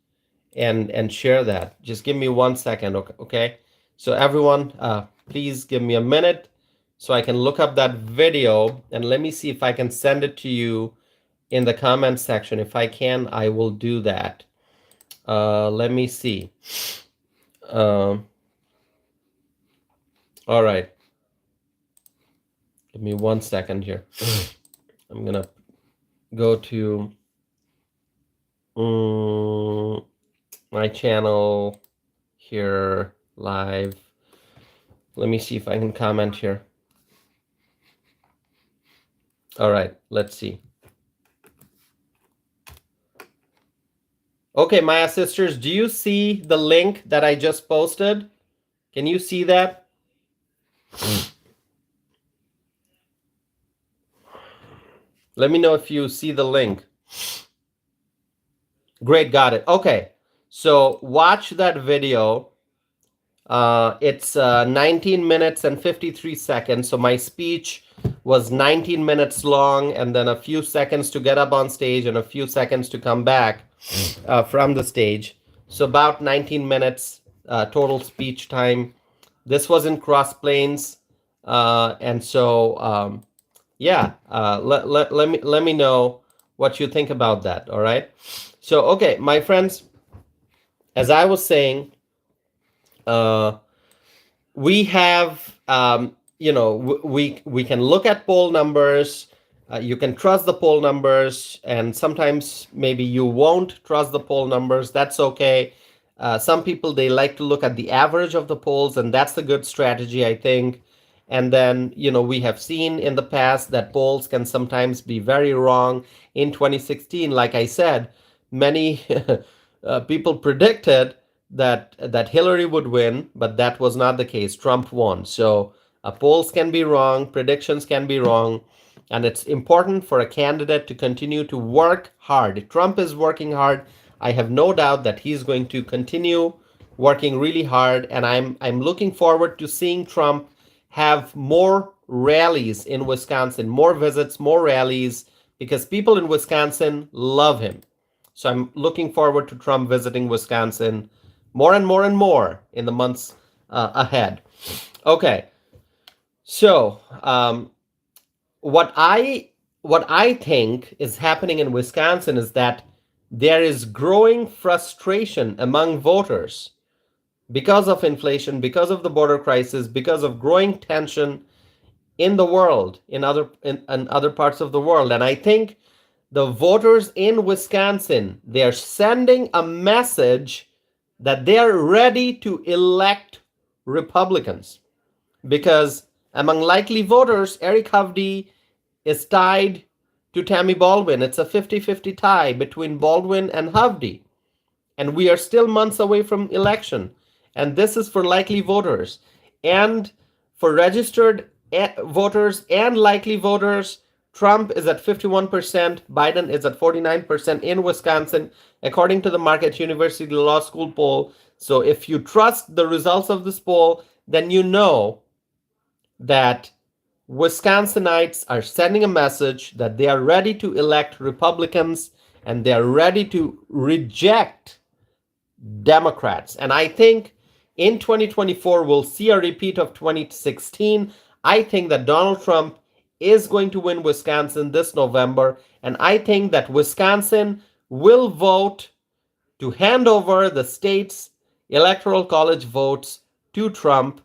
and share that. Just give me 1 second, okay? So everyone, please give me a minute so I can look up that video, and let me see if I can send it to you in the comment section. If I can, I will do that. Let me see. All right. Give me 1 second here. I'm gonna go to my channel here live. Let me see if I can comment here. All right, let's see. Okay, Maya Sisters, do you see the link that I just posted? Can you see that? Let me know if you see the link. Great, got it. Okay, so watch that video. It's 19 minutes and 53 seconds. So my speech was 19 minutes long, and then a few seconds to get up on stage and a few seconds to come back from the stage. So about 19 minutes total speech time. This was in Cross Plains. And so, yeah, let me know what you think about that. All right. So, okay, my friends, as I was saying, we have, we can look at poll numbers. You can trust the poll numbers, and sometimes maybe you won't trust the poll numbers. That's okay. Some people, they like to look at the average of the polls, and that's a good strategy, I think. And then, we have seen in the past that polls can sometimes be very wrong. In 2016, like I said, many people predicted that Hillary would win, but that was not the case. Trump won. So polls can be wrong, predictions can be wrong, and it's important for a candidate to continue to work hard. Trump is working hard. I have no doubt that he's going to continue working really hard, and I'm looking forward to seeing Trump have more rallies in Wisconsin, more visits, more rallies, because people in Wisconsin love him. So I'm looking forward to Trump visiting Wisconsin more and more and more in the months ahead. Okay, so what I think is happening in Wisconsin is that there is growing frustration among voters because of inflation, because of the border crisis, because of growing tension in the world, in other parts of the world. And I think the voters in Wisconsin, they're sending a message that they're ready to elect Republicans, because among likely voters, Eric Hovde is tied to Tammy Baldwin. It's a 50-50 tie between Baldwin and Hovde. And we are still months away from election. And this is for likely voters. And for registered voters and likely voters, Trump is at 51%, Biden is at 49% in Wisconsin, according to the Marquette University Law School poll. So if you trust the results of this poll, then you know that Wisconsinites are sending a message that they are ready to elect Republicans and they are ready to reject Democrats. And I think in 2024, we'll see a repeat of 2016. I think that Donald Trump is going to win Wisconsin this November. And I think that Wisconsin will vote to hand over the state's electoral college votes to Trump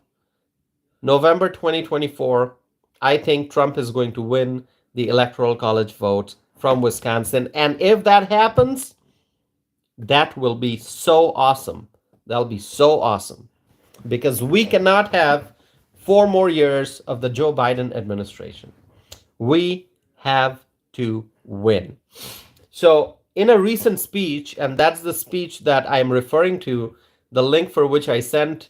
November 2024. I think Trump is going to win the electoral college votes from Wisconsin. And if that happens, that will be so awesome. That'll be so awesome because we cannot have 4 more years of the Joe Biden administration. We have to win. So, in a recent speech, and that's the speech that I'm referring to, the link for which I sent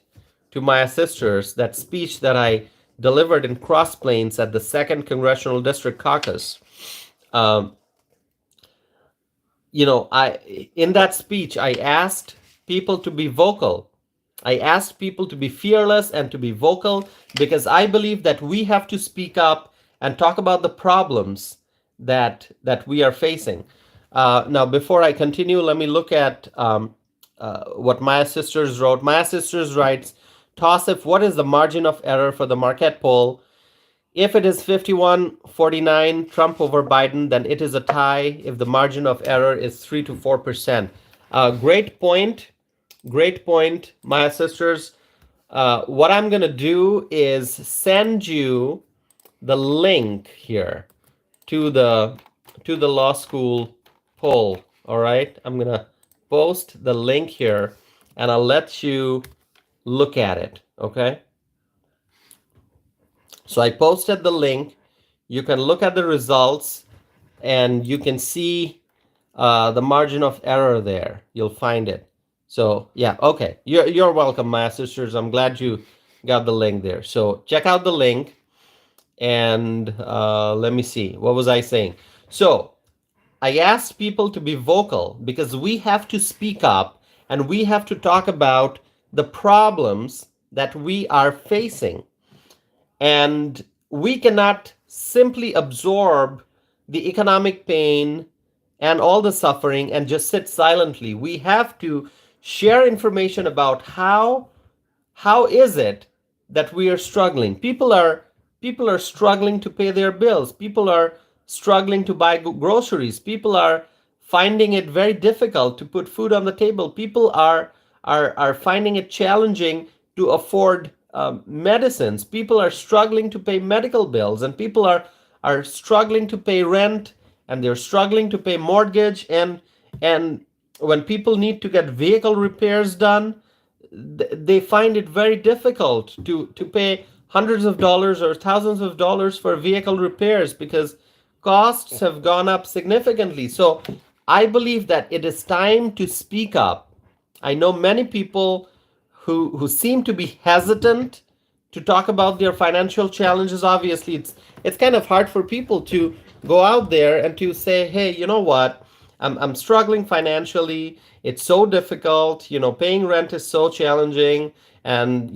to my sisters, that speech that I delivered in Cross Plains at the 2nd Congressional District Caucus. Um, I in that speech I asked people to be vocal. I asked people to be fearless and to be vocal because I believe that we have to speak up and talk about the problems that we are facing. Now, before I continue, let me look at what Maya Sisters wrote. Maya Sisters writes, Tosif, what is the margin of error for the Marquette poll? If it is 51-49 Trump over Biden, then it is a tie if the margin of error is 3 to 4%. Great point. Great point, my sisters. What I'm going to do is send you the link here to the law school poll. All right. I'm going to post the link here and I'll let you look at it. Okay. So I posted the link. You can look at the results and you can see the margin of error there. You'll find it. So yeah, okay. You're welcome, my sisters. I'm glad you got the link there. So check out the link and let me see. What was I saying? So I asked people to be vocal because we have to speak up and we have to talk about the problems that we are facing. And we cannot simply absorb the economic pain and all the suffering and just sit silently. We have to share information about how is it that we are struggling. People are struggling to pay their bills. People are struggling to buy groceries. People are finding it very difficult to put food on the table. People are finding it challenging to afford medicines. People are struggling to pay medical bills, and people are struggling to pay rent, and they're struggling to pay mortgage. And when people need to get vehicle repairs done, they find it very difficult to pay hundreds of dollars or thousands of dollars for vehicle repairs because costs have gone up significantly. So I believe that it is time to speak up. I know many people who seem to be hesitant to talk about their financial challenges. Obviously, it's kind of hard for people to go out there and to say, hey, you know what? I'm struggling financially. It's so difficult. Paying rent is so challenging, and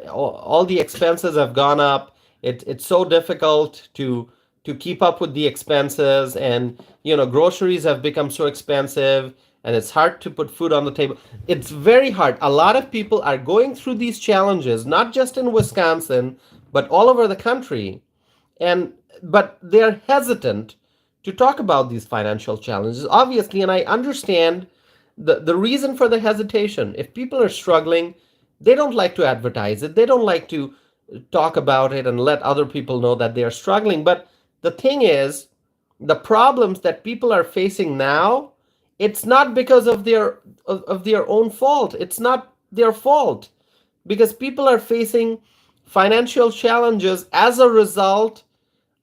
all the expenses have gone up. It's so difficult to keep up with the expenses, and groceries have become so expensive, and it's hard to put food on the table. It's very hard. A lot of people are going through these challenges, not just in Wisconsin, but all over the country, but they're hesitant to talk about these financial challenges, obviously, and I understand the reason for the hesitation. If people are struggling, they don't like to advertise it. They don't like to talk about it and let other people know that they are struggling. But the thing is, the problems that people are facing now, it's not because of their own fault. It's not their fault because people are facing financial challenges as a result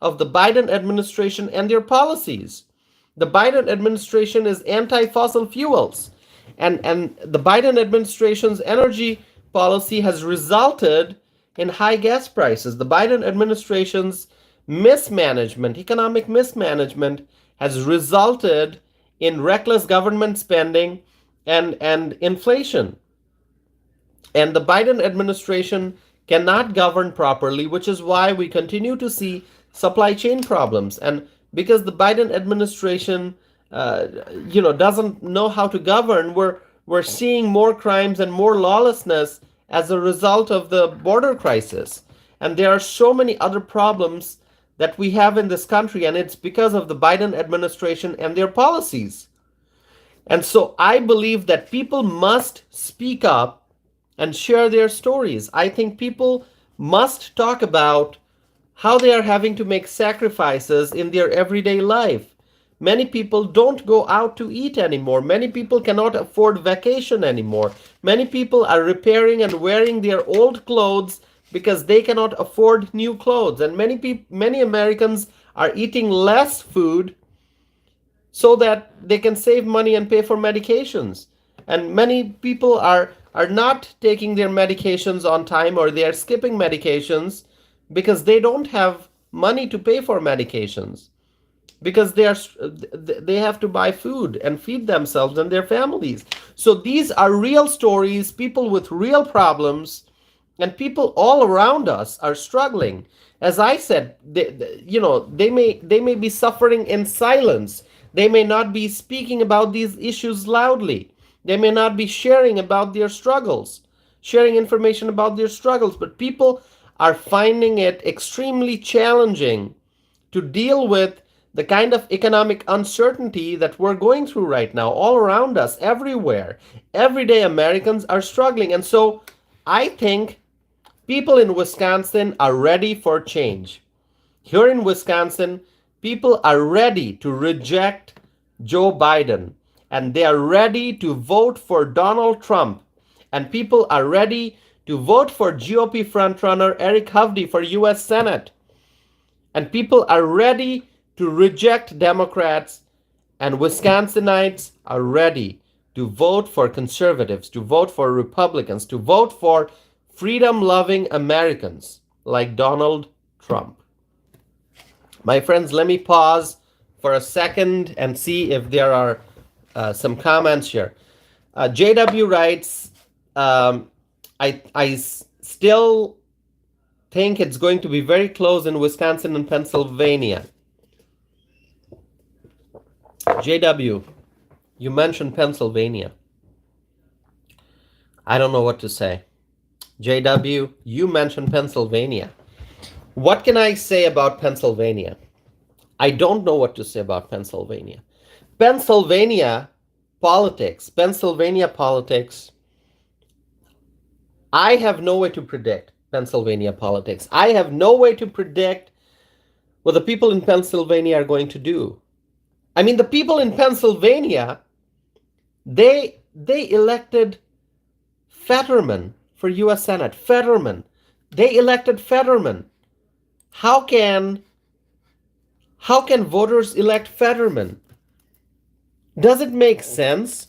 of the Biden administration and their policies. The Biden administration is anti-fossil fuels, and the Biden administration's energy policy has resulted in high gas prices. The Biden administration's mismanagement, economic mismanagement, has resulted in reckless government spending and inflation. And the Biden administration cannot govern properly, which is why we continue to see supply chain problems. And because the Biden administration, doesn't know how to govern, we're seeing more crimes and more lawlessness as a result of the border crisis. And there are so many other problems that we have in this country, and it's because of the Biden administration and their policies. And so I believe that people must speak up and share their stories. I think people must talk about how they are having to make sacrifices in their everyday life Many people don't go out to eat anymore. Many people cannot afford vacation anymore. Many people are repairing and wearing their old clothes because they cannot afford new clothes. And many Americans are eating less food so that they can save money and pay for medications. And many people are not taking their medications on time, or they are skipping medications because they don't have money to pay for medications, because they have to buy food and feed themselves and their families. So these are real stories, people with real problems, and people all around us are struggling. As I said, they may be suffering in silence. They may not be speaking about these issues loudly. They may not be sharing about their struggles, sharing information about their struggles, but people are finding it extremely challenging to deal with the kind of economic uncertainty that we're going through right now, all around us, everywhere. Everyday Americans are struggling. And so I think people in Wisconsin are ready for change. Here in Wisconsin, people are ready to reject Joe Biden, and they are ready to vote for Donald Trump. And people are ready to vote for GOP frontrunner Eric Hovde for U.S. Senate. And people are ready to reject Democrats, and Wisconsinites are ready to vote for conservatives, to vote for Republicans, to vote for freedom-loving Americans like Donald Trump. My friends, let me pause for a second and see if there are some comments here. JW writes, I still think it's going to be very close in Wisconsin and Pennsylvania. JW, you mentioned Pennsylvania. I don't know what to say. JW, you mentioned Pennsylvania. What can I say about Pennsylvania? I don't know what to say about Pennsylvania. Pennsylvania politics, I have no way to predict Pennsylvania politics. I have no way to predict what the people in Pennsylvania are going to do. I mean, the people in Pennsylvania, they elected Fetterman for U.S. Senate. Fetterman. They elected Fetterman. How can voters elect Fetterman? Does it make sense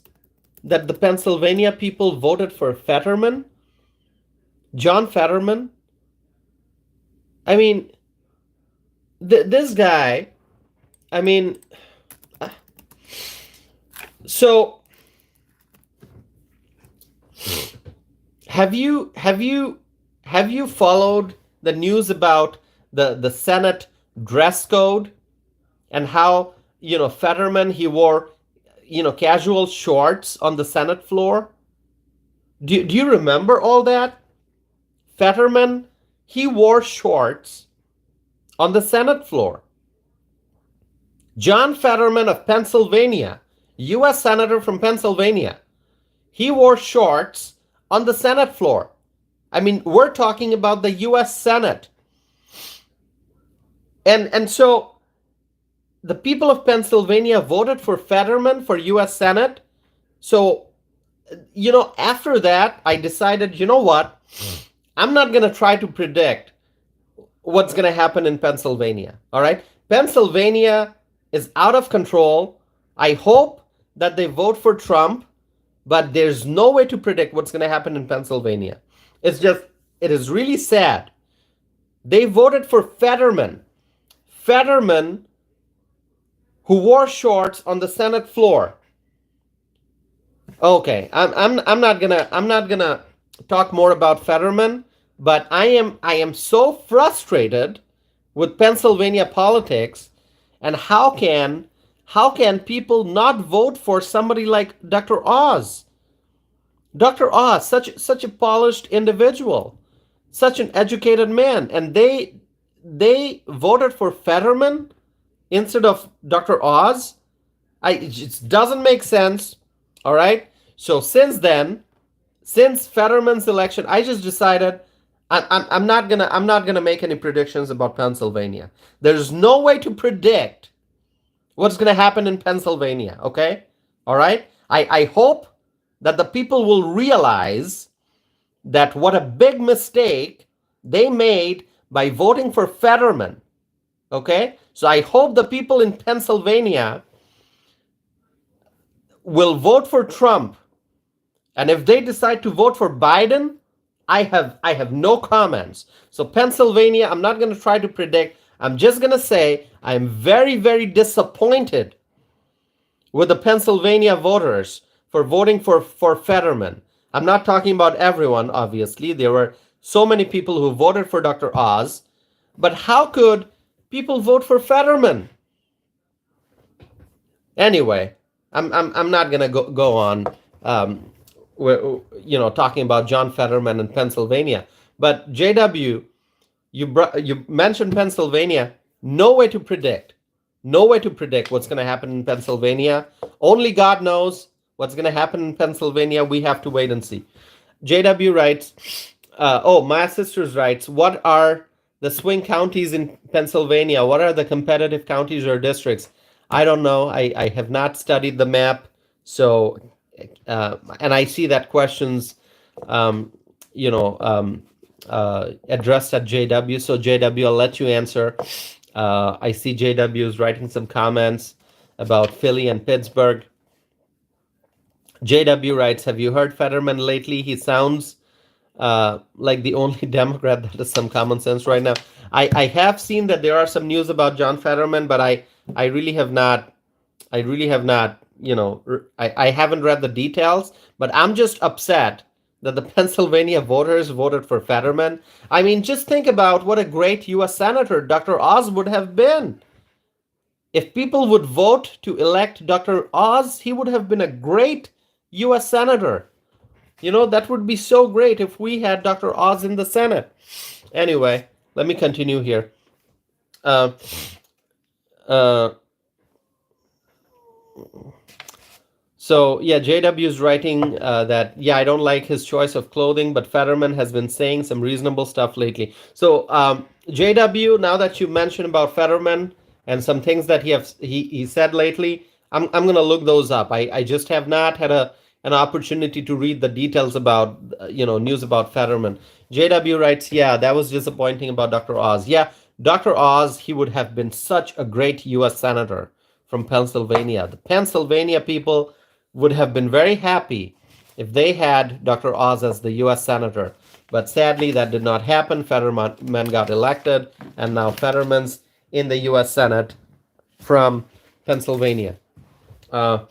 that the Pennsylvania people voted for Fetterman? John Fetterman? I mean, this guy, I mean, so have you followed the news about the Senate dress code and how, Fetterman, he wore, casual shorts on the Senate floor? Do you remember all that? Fetterman, he wore shorts on the Senate floor. John Fetterman of Pennsylvania, U.S. Senator from Pennsylvania, he wore shorts on the Senate floor. I mean, we're talking about the U.S. Senate. And so the people of Pennsylvania voted for Fetterman for U.S. Senate. So, after that, I decided, you know what? I'm not going to try to predict what's going to happen in Pennsylvania. All right? Pennsylvania is out of control. I hope that they vote for Trump, but there's no way to predict what's going to happen in Pennsylvania. It is really sad. They voted for Fetterman. Fetterman, who wore shorts on the Senate floor. Okay, I'm not gonna talk more about Fetterman, but I am so frustrated with Pennsylvania politics, and how can people not vote for somebody like Dr. Oz? Dr. Oz, such a polished individual, such an educated man, and they voted for Fetterman instead of Dr. Oz. It just doesn't make sense. All right. So since Fetterman's election, I just decided I'm not gonna make any predictions about Pennsylvania. There's no way to predict what's going to happen in Pennsylvania. Okay? All right? I hope that the people will realize that what a big mistake they made by voting for Fetterman. Okay? So I hope the people in Pennsylvania will vote for Trump. And if they decide to vote for Biden, I have no comments. So Pennsylvania, I'm not going to try to predict. I'm just going to say I'm very, very disappointed with the Pennsylvania voters for voting for Fetterman. I'm not talking about everyone, obviously. There were so many people who voted for Dr. Oz. But how could people vote for Fetterman? Anyway, I'm not gonna go on, talking about John Fetterman in Pennsylvania. But JW, you mentioned Pennsylvania. No way to predict. No way to predict what's going to happen in Pennsylvania. Only God knows what's going to happen in Pennsylvania. We have to wait and see. JW writes, my sister's writes, what are the swing counties in Pennsylvania? What are the competitive counties or districts? I don't know. I have not studied the map. So, and I see that questions, addressed at JW. So JW, I'll let you answer. I see JW is writing some comments about Philly and Pittsburgh. JW writes, have you heard Fetterman lately? He sounds like the only Democrat that has some common sense right now. I have seen that there are some news about John Fetterman, but I really have not, I haven't read the details, but I'm just upset that the Pennsylvania voters voted for Fetterman. I mean, just think about what a great U.S. Senator Dr. Oz would have been. If people would vote to elect Dr. Oz, he would have been a great U.S. Senator. That would be so great if we had Dr. Oz in the Senate. Anyway, let me continue here. So, yeah, JW is writing that, I don't like his choice of clothing, but Fetterman has been saying some reasonable stuff lately. So, JW, now that you mentioned about Fetterman and some things that he said lately, I'm going to look those up. I just have not had an opportunity to read the details about, news about Fetterman. JW writes, that was disappointing about Dr. Oz. Yeah, Dr. Oz, he would have been such a great U.S. Senator from Pennsylvania. The Pennsylvania people would have been very happy if they had Dr. Oz as the U.S. Senator. But sadly, that did not happen. Fetterman got elected, and now Fetterman's in the U.S. Senate from Pennsylvania. All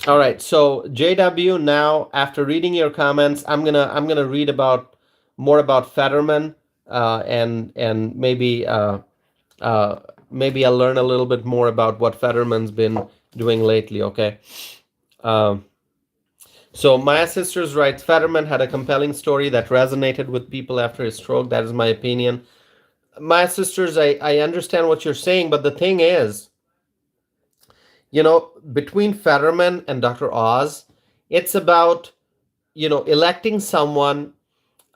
right, so JW, now after reading your comments, I'm gonna read more about Fetterman, and maybe I'll learn a little bit more about what Fetterman's been doing lately. Okay. So Maya Sisters writes, Fetterman had a compelling story that resonated with people after his stroke. That is my opinion. Maya Sisters, I understand what you're saying, but the thing is, between Fetterman and Dr. Oz, it's about, electing someone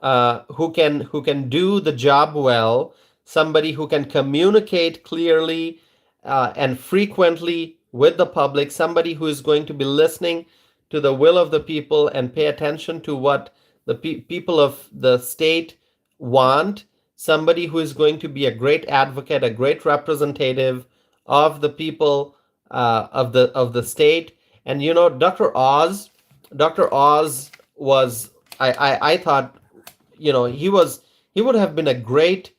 who can do the job well, somebody who can communicate clearly and frequently with the public, somebody who is going to be listening to the will of the people and pay attention to what the people of the state want, somebody who is going to be a great advocate, a great representative of the people of the state. And Dr. Oz was, I thought, he would have been a great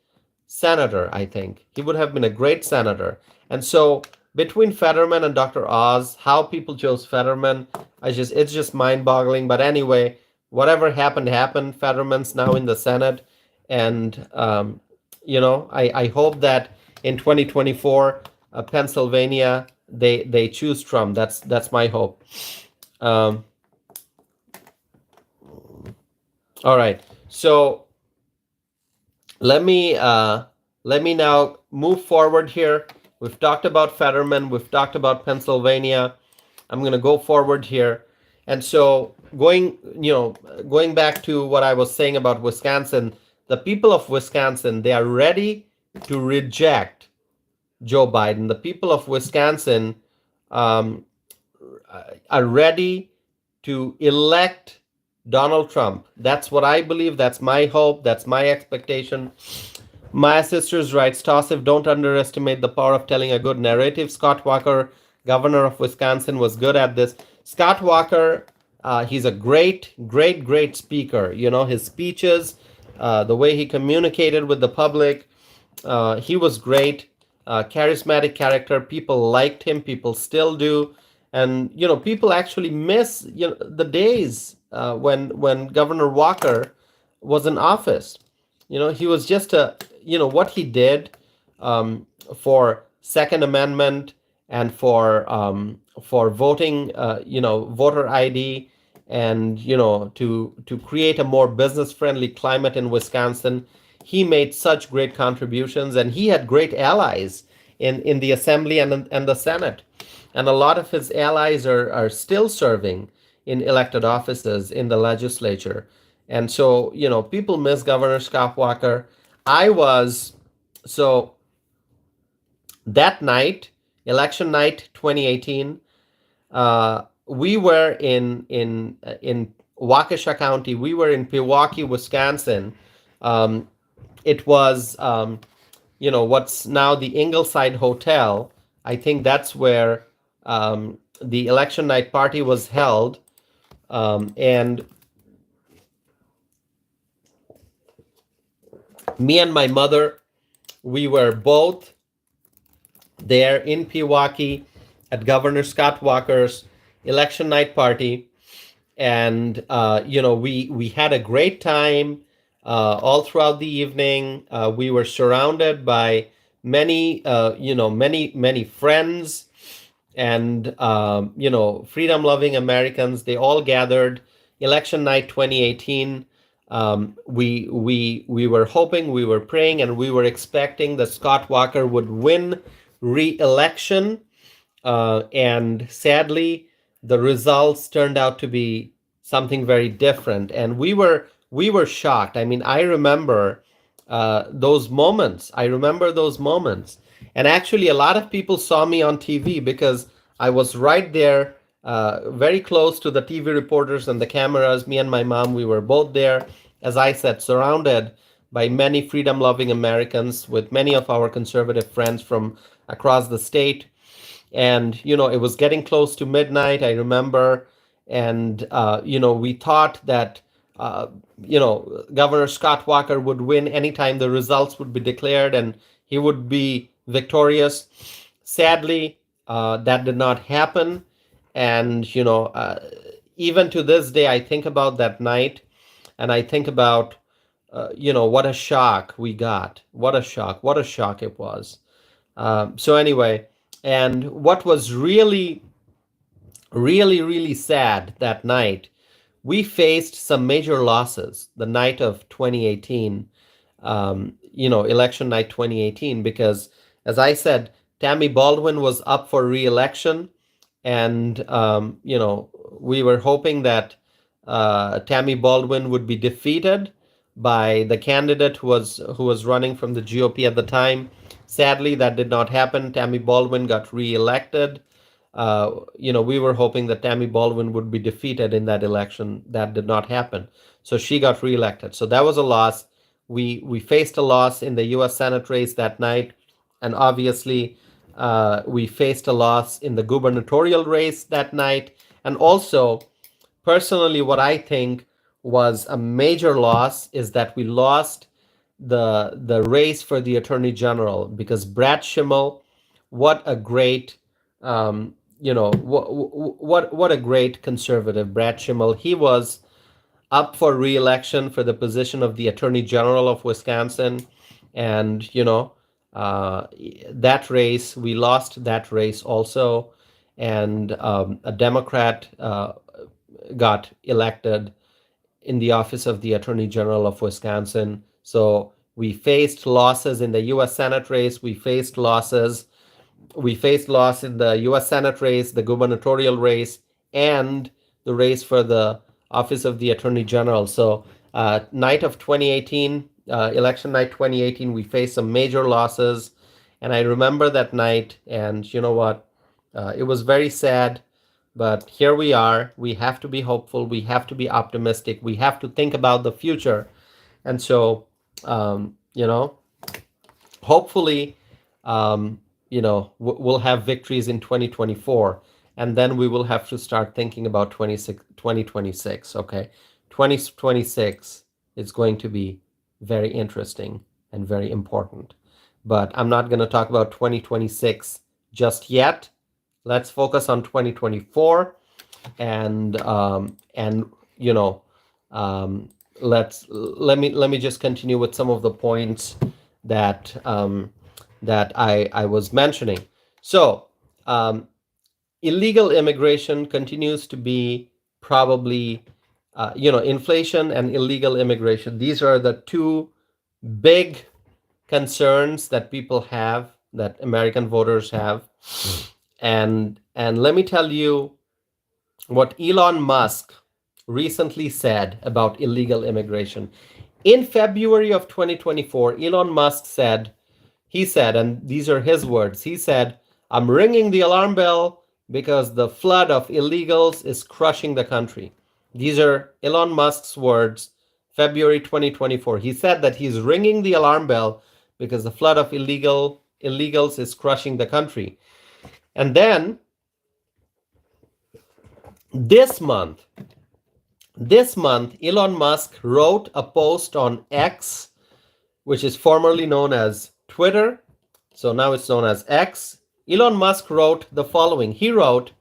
senator. I think he would have been a great senator. And so between Fetterman and Dr. Oz, how people chose Fetterman, it's just mind-boggling. But anyway, whatever happened. Fetterman's now in the Senate, and I hope that in 2024, Pennsylvania, they choose Trump. That's my hope. All right, so let me now move forward here. We've talked about Fetterman. We've talked about Pennsylvania. I'm going to go forward here. And so going back to what I was saying about Wisconsin, the people of Wisconsin, they are ready to reject Joe Biden. The people of Wisconsin um, are ready to elect Donald Trump. That's what I believe. That's my hope. That's my expectation. My sisters writes, Tossif, don't underestimate the power of telling a good narrative. Scott Walker, governor of Wisconsin, was good at this. Scott Walker, he's a great speaker. You know, his speeches, the way he communicated with the public, he was great, charismatic character. People liked him. People still do, and people actually miss the days when Governor Walker was in office. He was just a what he did for Second Amendment and for voting, voter ID, and to create a more business friendly climate in Wisconsin. He made such great contributions, and he had great allies in the assembly and the Senate, and a lot of his allies are still serving in elected offices in the legislature. And so people miss Governor Scott Walker. I was so that night, election night 2018, we were in Waukesha County. We were in Pewaukee, Wisconsin. um, it was what's now the Ingleside Hotel. I think that's where the election night party was held. And me and my mother, we were both there in Pewaukee at Governor Scott Walker's election night party. And we had a great time all throughout the evening. We were surrounded by many friends and freedom loving Americans. They all gathered election night 2018. We were hoping, we were praying, and we were expecting that Scott Walker would win re-election. And sadly, the results turned out to be something very different, and we were shocked. I mean, I remember those moments. I remember those moments, and actually, a lot of people saw me on TV because I was right there, very close to the TV reporters and the cameras. Me and my mom, we were both there, as I said, surrounded by many freedom-loving Americans with many of our conservative friends from across the state. And it was getting close to midnight, I remember. And we thought that Governor Scott Walker would win anytime the results would be declared, and he would be victorious. Sadly, that did not happen. And even to this day, I think about that night, and I think about what a shock we got. What a shock it was. So anyway, and what was really sad that night, we faced some major losses the night of 2018, election night 2018, because, as I said, Tammy Baldwin was up for re-election, and we were hoping that Tammy Baldwin would be defeated by the candidate who was running from the GOP at the time. Sadly, that did not happen. Tammy Baldwin got re-elected. We were hoping that Tammy Baldwin would be defeated in that election. That did not happen. So she got reelected. So that was a loss. We faced a loss in the U.S. Senate race that night, and obviously we faced a loss in the gubernatorial race that night. And also, personally, what I think was a major loss is that we lost the race for the attorney general, because Brad Schimmel, what a great what a great conservative Brad Schimmel. He was up for re-election for the position of the attorney general of Wisconsin, and that race, we lost that race also, and a Democrat got elected in the office of the Attorney General of Wisconsin. So we faced losses in the U.S. Senate race. We faced loss in the U.S. Senate race, the gubernatorial race, and the race for the office of the Attorney General. So night of 2018, election night 2018, we faced some major losses. And I remember that night, and you know what? It was very sad, but here we are. We have to be hopeful. We have to be optimistic. We have to think about the future. And so, you know, hopefully, um, we'll have victories in 2024, and then we will have to start thinking about 2026. Okay, 2026 is going to be very interesting and very important, but I'm not going to talk about 2026 just yet. Let's focus on 2024, and you know um, let me just continue with some of the points that I was mentioning. So, um, illegal immigration continues to be probably, inflation and illegal immigration. These are the two big concerns that people have, that American voters have. And let me tell you what Elon Musk recently said about illegal immigration. In February of 2024, Elon Musk said, and these are his words, he said, "I'm ringing the alarm bell because the flood of illegals is crushing the country." These are Elon Musk's words, February 2024. He said that he's ringing the alarm bell because the flood of illegals is crushing the country. And then this month, Elon Musk wrote a post on X, which is formerly known as Twitter. So now it's known as X. Elon Musk wrote the following. He wrote,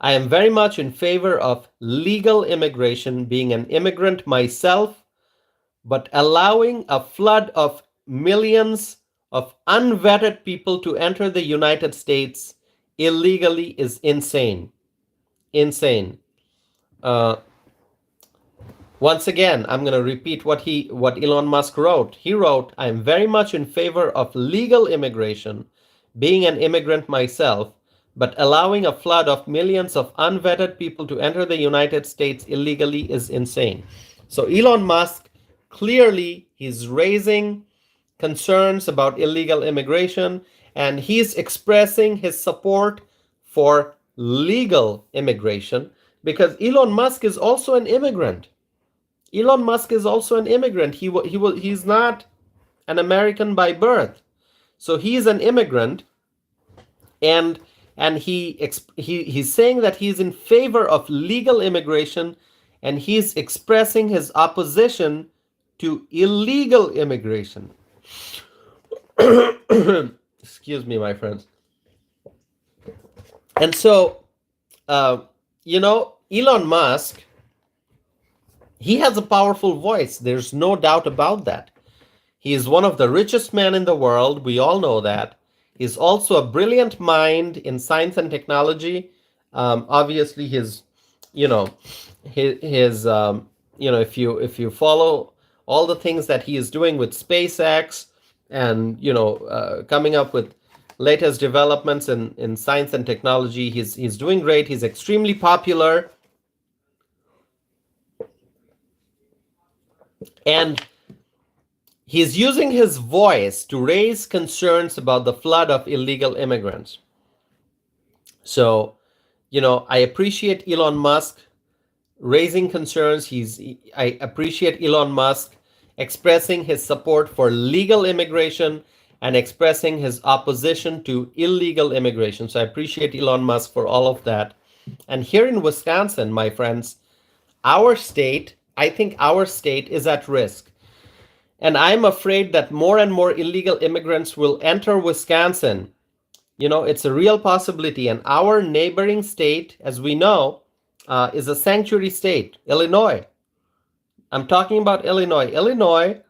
"I am very much in favor of legal immigration, being an immigrant myself, but allowing a flood of millions of unvetted people to enter the United States illegally is insane." Insane. Uh, Once again, I'm going to repeat what Elon Musk wrote. He wrote, "I am very much in favor of legal immigration, being an immigrant myself, but allowing a flood of millions of unvetted people to enter the United States illegally is insane." So Elon Musk, clearly he's raising concerns about illegal immigration, and he's expressing his support for legal immigration, because Elon Musk is also an immigrant. Elon Musk is also an immigrant. He's not an American by birth. So he's an immigrant, and he's saying that he's in favor of legal immigration, and he's expressing his opposition to illegal immigration. Excuse me, my friends. And so, Elon Musk, he has a powerful voice. There's no doubt about that. He is one of the richest men in the world. We all know that. He's also a brilliant mind in science and technology. Obviously, if you follow all the things that he is doing with SpaceX, and coming up with latest developments in science and technology, he's doing great. He's extremely popular. And he's using his voice to raise concerns about the flood of illegal immigrants. So, I appreciate Elon Musk raising concerns. I appreciate Elon Musk expressing his support for legal immigration and expressing his opposition to illegal immigration. So I appreciate Elon Musk for all of that. And here in Wisconsin, my friends, I think our state is at risk. And I'm afraid that more and more illegal immigrants will enter Wisconsin. It's a real possibility. And our neighboring state, as we know, is a sanctuary state, Illinois. I'm talking about Illinois. Illinois,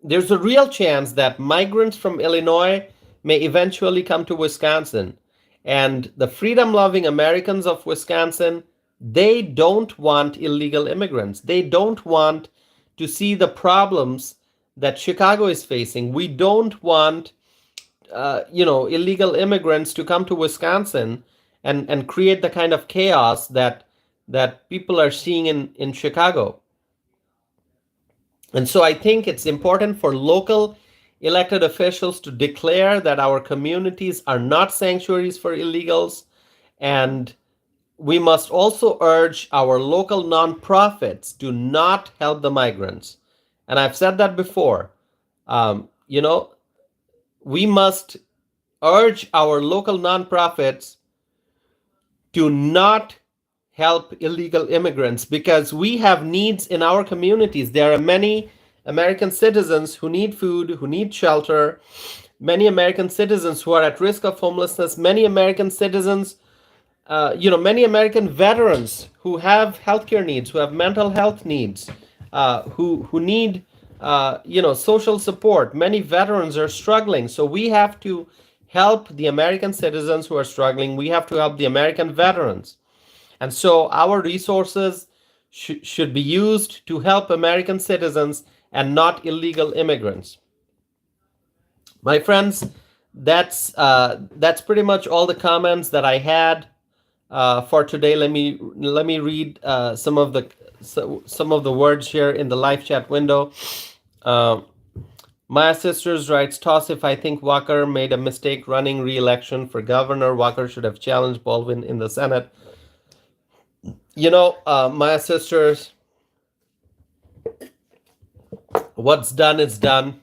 there's a real chance that migrants from Illinois may eventually come to Wisconsin. And the freedom-loving Americans of Wisconsin, they don't want illegal immigrants. They don't want to see the problems that Chicago is facing. We don't want, illegal immigrants to come to Wisconsin and create the kind of chaos that people are seeing in Chicago. And so I think it's important for local elected officials to declare that our communities are not sanctuaries for illegals. And we must also urge our local nonprofits to not help the migrants. And I've said that before. You know, we must urge our local nonprofits to not help illegal immigrants because we have needs in our communities. There are many American citizens who need food, who need shelter, many American citizens who are at risk of homelessness, many American citizens, many American veterans who have healthcare needs, who have mental health needs, who need, social support. Many veterans are struggling, so we have to help the American citizens who are struggling. We have to help the American veterans. And so our resources should be used to help American citizens and not illegal immigrants. My friends, that's pretty much all the comments that I had for today. Let me read some of the words here in the live chat window. Uh, My sisters writes, toss if I think Walker made a mistake running re-election for governor. Walker should have challenged Baldwin in the Senate. My sisters, what's done is done.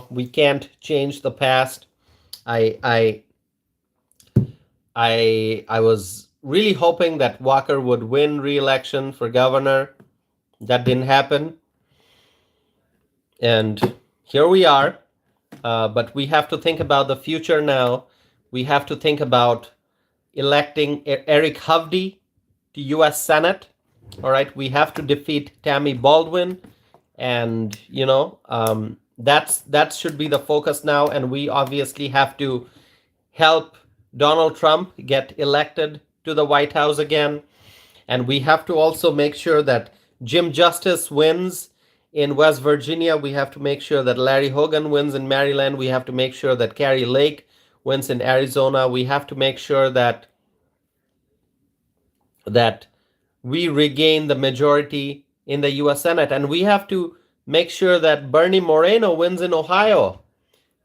We can't change the past. I I I was really hoping that Walker would win re-election for governor. That didn't happen, and here we are. But we have to think about the future now. We have to think about electing Eric Hovde to U.S. Senate. All right, we have to defeat Tammy Baldwin, and that should be the focus now. And we obviously have to help Donald Trump get elected to the White House again. And we have to also make sure that Jim Justice wins in West Virginia. We have to make sure that Larry Hogan wins in Maryland. We have to make sure that Kari Lake wins in Arizona. We have to make sure that we regain the majority in the U.S. Senate. And we have to make sure that Bernie Moreno wins in Ohio.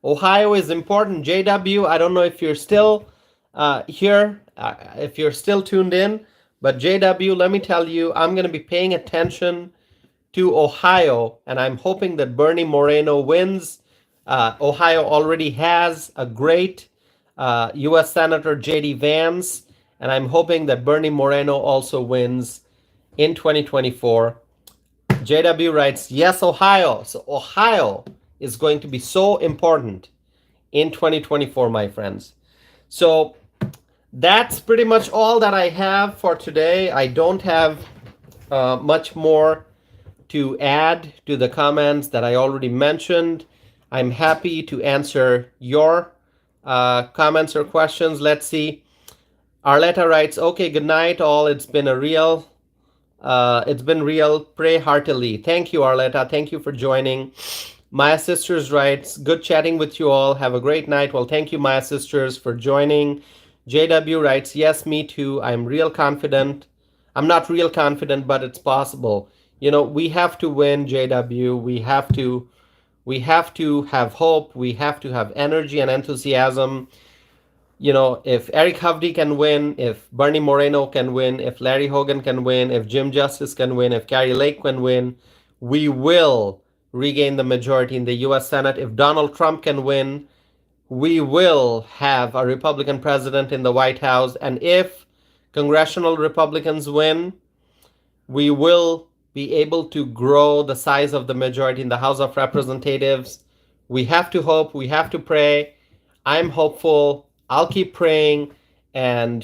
Ohio is important. JW, I don't know if you're still here, if you're still tuned in, but JW, let me tell you, I'm going to be paying attention to Ohio, and I'm hoping that Bernie Moreno wins. Ohio already has a great U.S. Senator J.D. Vance, and I'm hoping that Bernie Moreno also wins in 2024. JW writes, yes, Ohio. So Ohio is going to be so important in 2024, my friends. So that's pretty much all that I have for today. I don't have much more to add to the comments that I already mentioned. I'm happy to answer your comments or questions. Let's see. Arletta writes, okay, good night all. It's been real. Pray heartily. Thank you, Arletta. Thank you for joining. Maya Sisters writes, good chatting with you all. Have a great night. Well, thank you, Maya Sisters, for joining. JW writes, yes, me too. I'm real confident. I'm not real confident, but it's possible. We have to win, JW. We have to have hope. We have to have energy and enthusiasm. If Eric Hovde can win, if Bernie Moreno can win, if Larry Hogan can win, if Jim Justice can win, if Kari Lake can win, we will regain the majority in the U.S. Senate. If Donald Trump can win, we will have a Republican president in the White House. And if congressional Republicans win, we will be able to grow the size of the majority in the House of Representatives. We have to hope. We have to pray. I'm hopeful. I'll keep praying. And,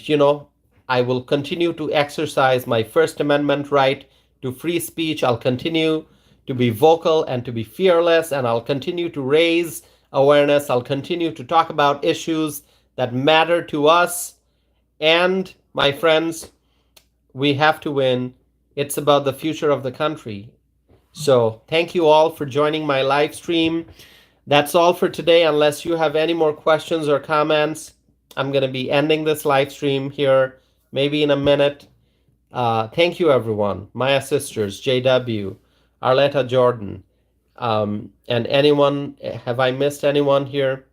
I will continue to exercise my First Amendment right to free speech. I'll continue to be vocal and to be fearless. And I'll continue to raise awareness. I'll continue to talk about issues that matter to us. And, my friends, we have to win. It's about the future of the country. So thank you all for joining my live stream. That's all for today. Unless you have any more questions or comments, I'm going to be ending this live stream here, maybe in a minute. Thank you, everyone. Maya Sisters, JW, Arletta Jordan, And anyone, have I missed anyone here?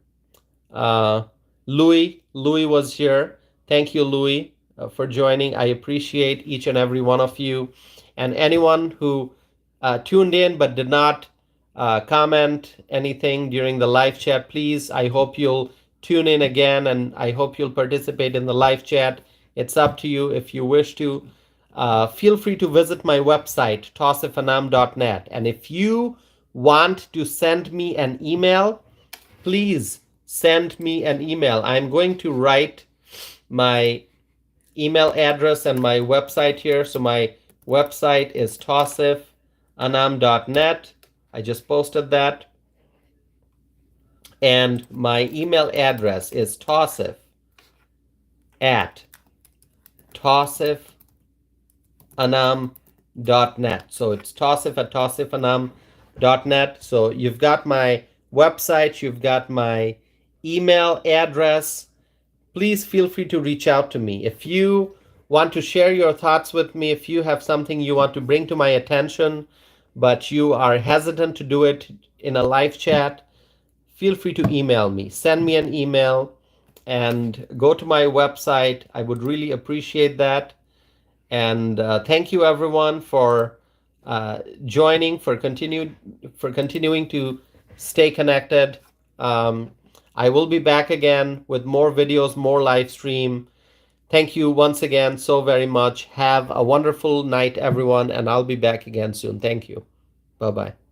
Uh, Louis was here. Thank you, Louis, for joining. I appreciate each and every one of you. And anyone who tuned in but did not comment anything during the live chat, please, I hope you'll tune in again and I hope you'll participate in the live chat. It's up to you if you wish to. Feel free to visit my website, tossifanam.net. And if you want to send me an email, please send me an email. I'm going to write my email address and my website here. So my website is tossifanam.net. I just posted that. And my email address is tossif at tossifanam.net. So it's tossif at tossifanam.net. So you've got my website, you've got my email address. Please feel free to reach out to me. If you want to share your thoughts with me, if you have something you want to bring to my attention, but you are hesitant to do it in a live chat, feel free to email me. Send me an email and go to my website. I would really appreciate that. And thank you everyone for joining, for continuing to stay connected. I will be back again with more videos, more live stream. Thank you once again so very much. Have a wonderful night, everyone, and I'll be back again soon. Thank you. Bye-bye.